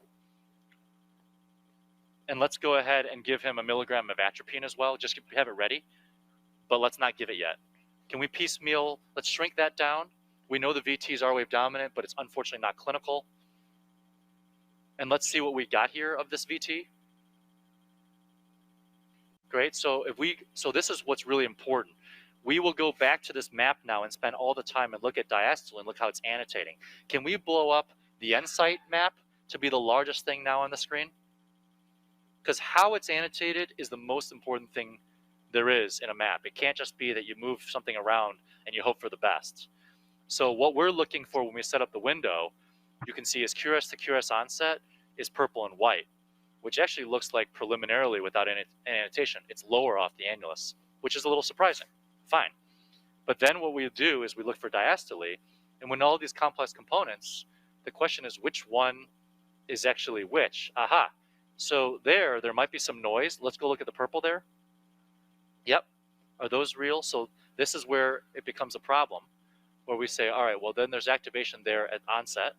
And let's go ahead and give him a milligram of atropine as well. Just have it ready, but let's not give it yet. Can we piecemeal? Let's shrink that down. We know the VT is R-wave dominant, but it's unfortunately not clinical. And let's see what we got here of this VT. Great. So this is what's really important. We will go back to this map now and spend all the time and look at diastole and look how it's annotating. Can we blow up the EnSite map to be the largest thing now on the screen? Because how it's annotated is the most important thing there is in a map. It can't just be that you move something around and you hope for the best. So what we're looking for when we set up the window, you can see is QRS to QRS onset is purple and white, which actually looks like preliminarily without any annotation. It's lower off the annulus, which is a little surprising. Fine. But then what we do is we look for diastole, and when all these complex components, the question is which one is actually which? Aha. So there might be some noise. Let's go look at the purple there. Yep. Are those real? So this is where it becomes a problem, where we say, all right, well, then there's activation there at onset.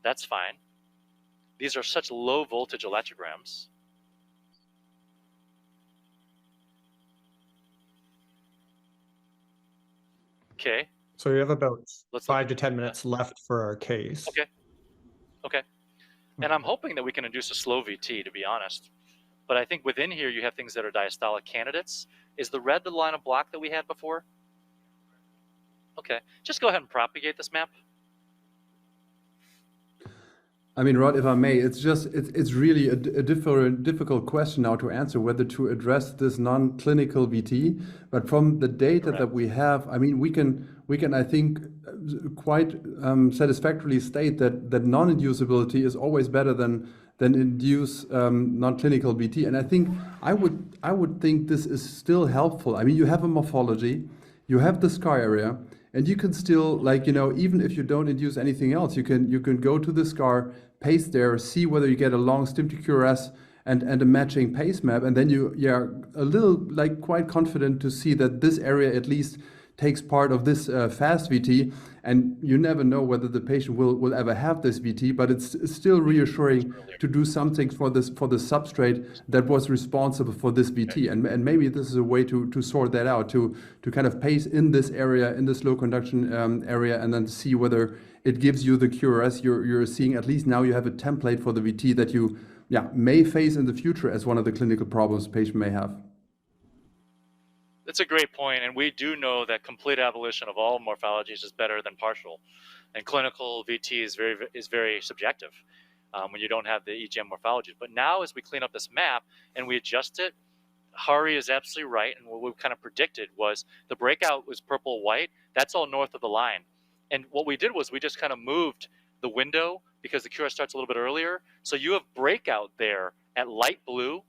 That's fine. These are such low voltage electrograms. Okay. So we have about 5 to 10 minutes left for our case. Okay. Okay. And I'm hoping that we can induce a slow VT, to be honest. But I think within here you have things that are diastolic candidates. Is the red the line of block that we had before? Okay. Just go ahead and propagate this map. I mean, Rod, if I may, it's really a difficult question now to answer whether to address this non-clinical VT. But from the data that we have, I mean, we can I think quite satisfactorily state that non-inducibility is always better than induce non-clinical VT. And I think I would think this is still helpful. I mean, you have a morphology, you have the scar area. And you can still, like, even if you don't induce anything else, you can go to the scar, pace there, see whether you get a long stim to QRS and a matching pace map, and then you're a little, like, quite confident to see that this area at least takes part of this fast VT, and you never know whether the patient will ever have this VT, but it's still reassuring to do something for the substrate that was responsible for this VT, and maybe this is a way to sort that out, to kind of pace in this area, in this low conduction area, and then see whether it gives you the QRS you're seeing. At least now you have a template for the VT that you may face in the future as one of the clinical problems the patient may have. That's a great point, and we do know that complete abolition of all morphologies is better than partial, and clinical VT is very subjective when you don't have the EGM morphologies. But now, as we clean up this map and we adjust it, Hari is absolutely right, and what we kind of predicted was the breakout was purple-white. That's all north of the line. And what we did was we just kind of moved the window because the QRS starts a little bit earlier. So you have breakout there at light blue,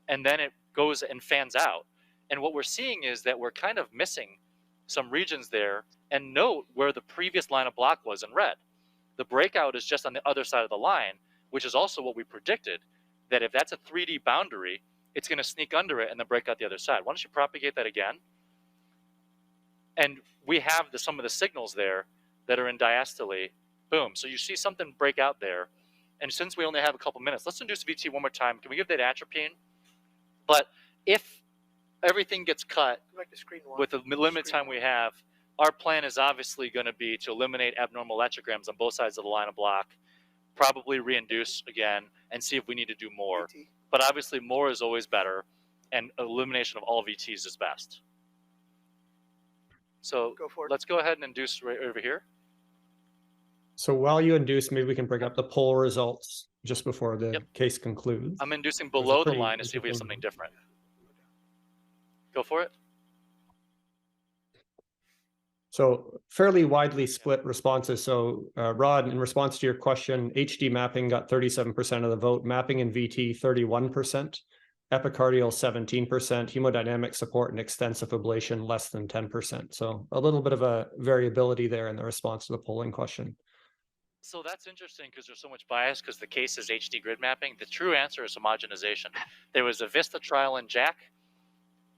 and then it goes and fans out. And what we're seeing is that we're kind of missing some regions there. And note where the previous line of block was in red. The breakout is just on the other side of the line, which is also what we predicted, that if that's a 3D boundary, it's going to sneak under it and then break out the other side. Why don't you propagate that again? And we have some of the signals there that are in diastole. Boom. So you see something break out there. And since we only have a couple minutes, let's induce VT one more time. Can we give that atropine? But if everything gets cut with the limited time we have, our plan is obviously going to be to eliminate abnormal electrograms on both sides of the line of block, probably reinduce again, and see if we need to do more. VT. But obviously more is always better, and elimination of all VTs is best. So Go for it. let's go ahead and induce right over here. So while you induce, maybe we can bring up the poll results just before the Yep. case concludes. I'm inducing below the pretty line to see if we have something different. Go for it. So fairly widely split responses. So Rod, in response to your question, HD mapping got 37% of the vote, mapping in VT 31%, epicardial 17%, hemodynamic support and extensive ablation less than 10%. So a little bit of a variability there in the response to the polling question. So that's interesting because there's so much bias because the case is HD grid mapping. The true answer is homogenization. There was a VISTA trial in JACC,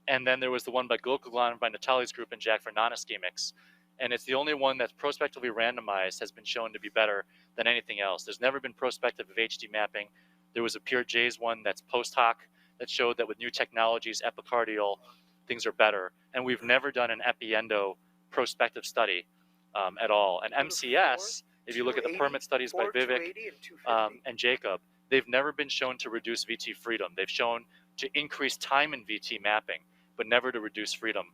and then there was the one by glucagon by Natali's group in JACC for non-ischemics. And it's the only one that's prospectively randomized has been shown to be better than anything else. There's never been prospective of HD mapping. There was a Pure J's one that's post hoc that showed that with new technologies, epicardial, things are better. And we've never done an epi-endo prospective study at all. And MCS, if you look at the permit studies by Vivek and Jacob, they've never been shown to reduce VT freedom. They've shown to increase time in VT mapping, but never to reduce freedom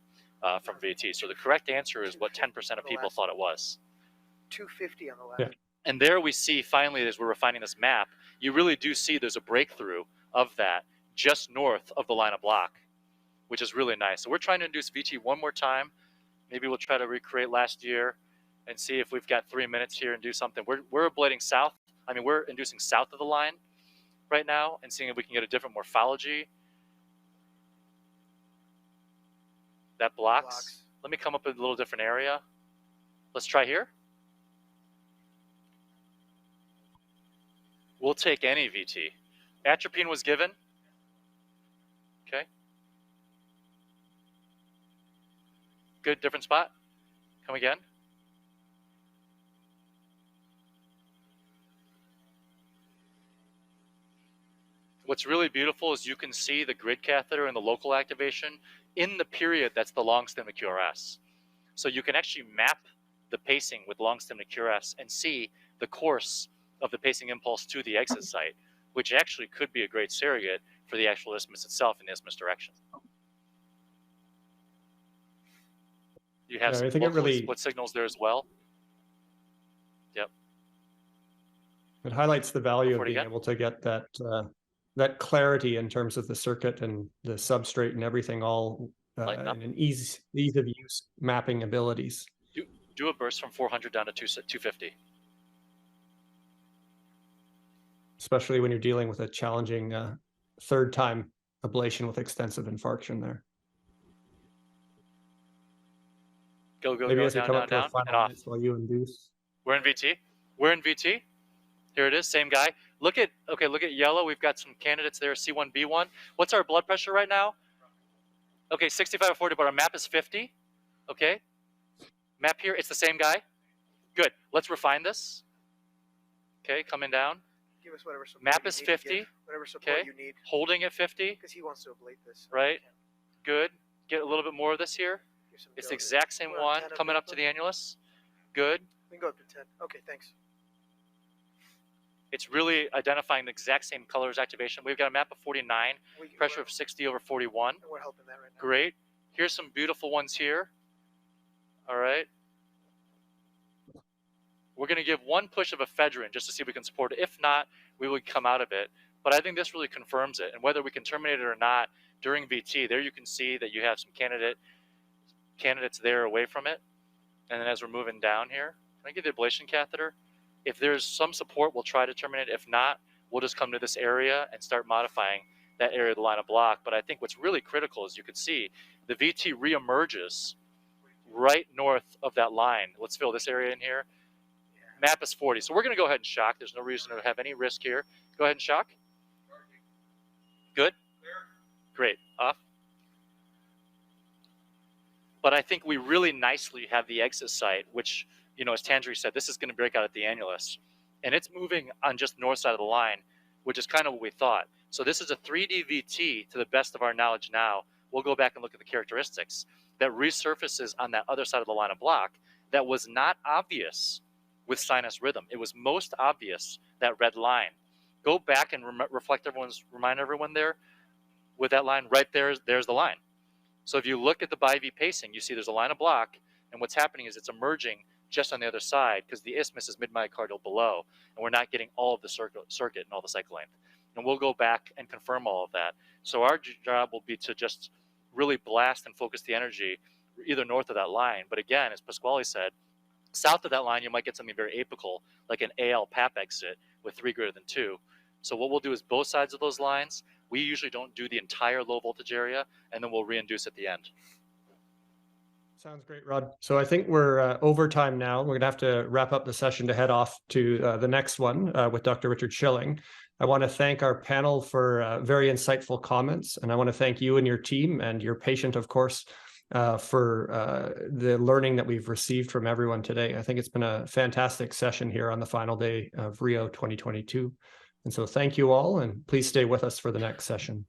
from VT. So the correct answer is what 10% of people thought it was. 250 on the left. Yeah. And there we see, finally, as we're refining this map, you really do see there's a breakthrough of that just north of the line of block, which is really nice. So we're trying to induce VT one more time. Maybe we'll try to recreate last year and see if we've got 3 minutes here and do something. We're ablating south. I mean, we're inducing south of the line right now and seeing if we can get a different morphology. That blocks. Let me come up with a little different area. Let's try here. We'll take any VT. Atropine was given. Okay. Good, different spot. Come again. What's really beautiful is you can see the grid catheter and the local activation in the period that's the long stem to QRS. So you can actually map the pacing with long stem to QRS and see the course of the pacing impulse to the exit site, which actually could be a great surrogate for the actual isthmus itself in the isthmus direction. You have some locally split signals there as well. Yep. It highlights the value of being able to get that that clarity in terms of the circuit and the substrate and everything all in an ease of use mapping abilities. Do a burst from 400 down to 250. Especially when you're dealing with a challenging third time ablation with extensive infarction there. Go, Maybe as we down, come down, up to down, our final minutes while you induce. We're in VT. We're in VT. Here it is, same guy. Look at yellow. We've got some candidates there, C1, B1. What's our blood pressure right now? Okay, 65 or 40, but our map is 50. Okay. Map here, it's the same guy. Good. Let's refine this. Okay, coming down. Give us whatever support map you is need 50. Whatever support Okay. you need. Holding at 50. Because he wants to ablate this. Right. Good. Get a little bit more of this here. It's the exact same We're on one 10 coming up to the annulus. Good. We can go up to 10. Okay, thanks. It's really identifying the exact same colors activation. We've got a map of 49, pressure of 60 over 41. And we're helping that right now. Great. Here's some beautiful ones here. All right. We're going to give one push of ephedrine just to see if we can support it. If not, we would come out of it. But I think this really confirms it. And whether we can terminate it or not during VT, there you can see that you have some candidates there away from it. And then as we're moving down here, can I get the ablation catheter? If there's some support, we'll try to terminate it. If not, we'll just come to this area and start modifying that area of the line of block. But I think what's really critical is you can see the VT reemerges right north of that line. Let's fill this area in here. Map is 40. So we're going to go ahead and shock. There's no reason to have any risk here. Go ahead and shock. Good? Great. Off. But I think we really nicely have the exit site, which, you know, as Tanjari said, this is going to break out at the annulus. And it's moving on just north side of the line, which is kind of what we thought. So this is a 3D VT to the best of our knowledge now. We'll go back and look at the characteristics that resurfaces on that other side of the line of block that was not obvious with sinus rhythm. It was most obvious, that red line. Go back and remind everyone there with that line right there, there's the line. So if you look at the bi-V pacing, you see there's a line of block, and what's happening is it's emerging just on the other side because the isthmus is mid-myocardial below, and we're not getting all of the circuit and all the cycle length. And we'll go back and confirm all of that. So our job will be to just really blast and focus the energy either north of that line. But again, as Pasquale said, south of that line, you might get something very apical, like an AL PAP exit with 3 greater than 2. So what we'll do is both sides of those lines, we usually don't do the entire low voltage area, and then we'll reinduce at the end. Sounds great, Rod. So I think we're over time now. We're going to have to wrap up the session to head off to the next one with Dr. Richard Schilling. I want to thank our panel for very insightful comments, and I want to thank you and your team and your patient, of course, for the learning that we've received from everyone today. I think it's been a fantastic session here on the final day of Rio 2022. And so thank you all, and please stay with us for the next session.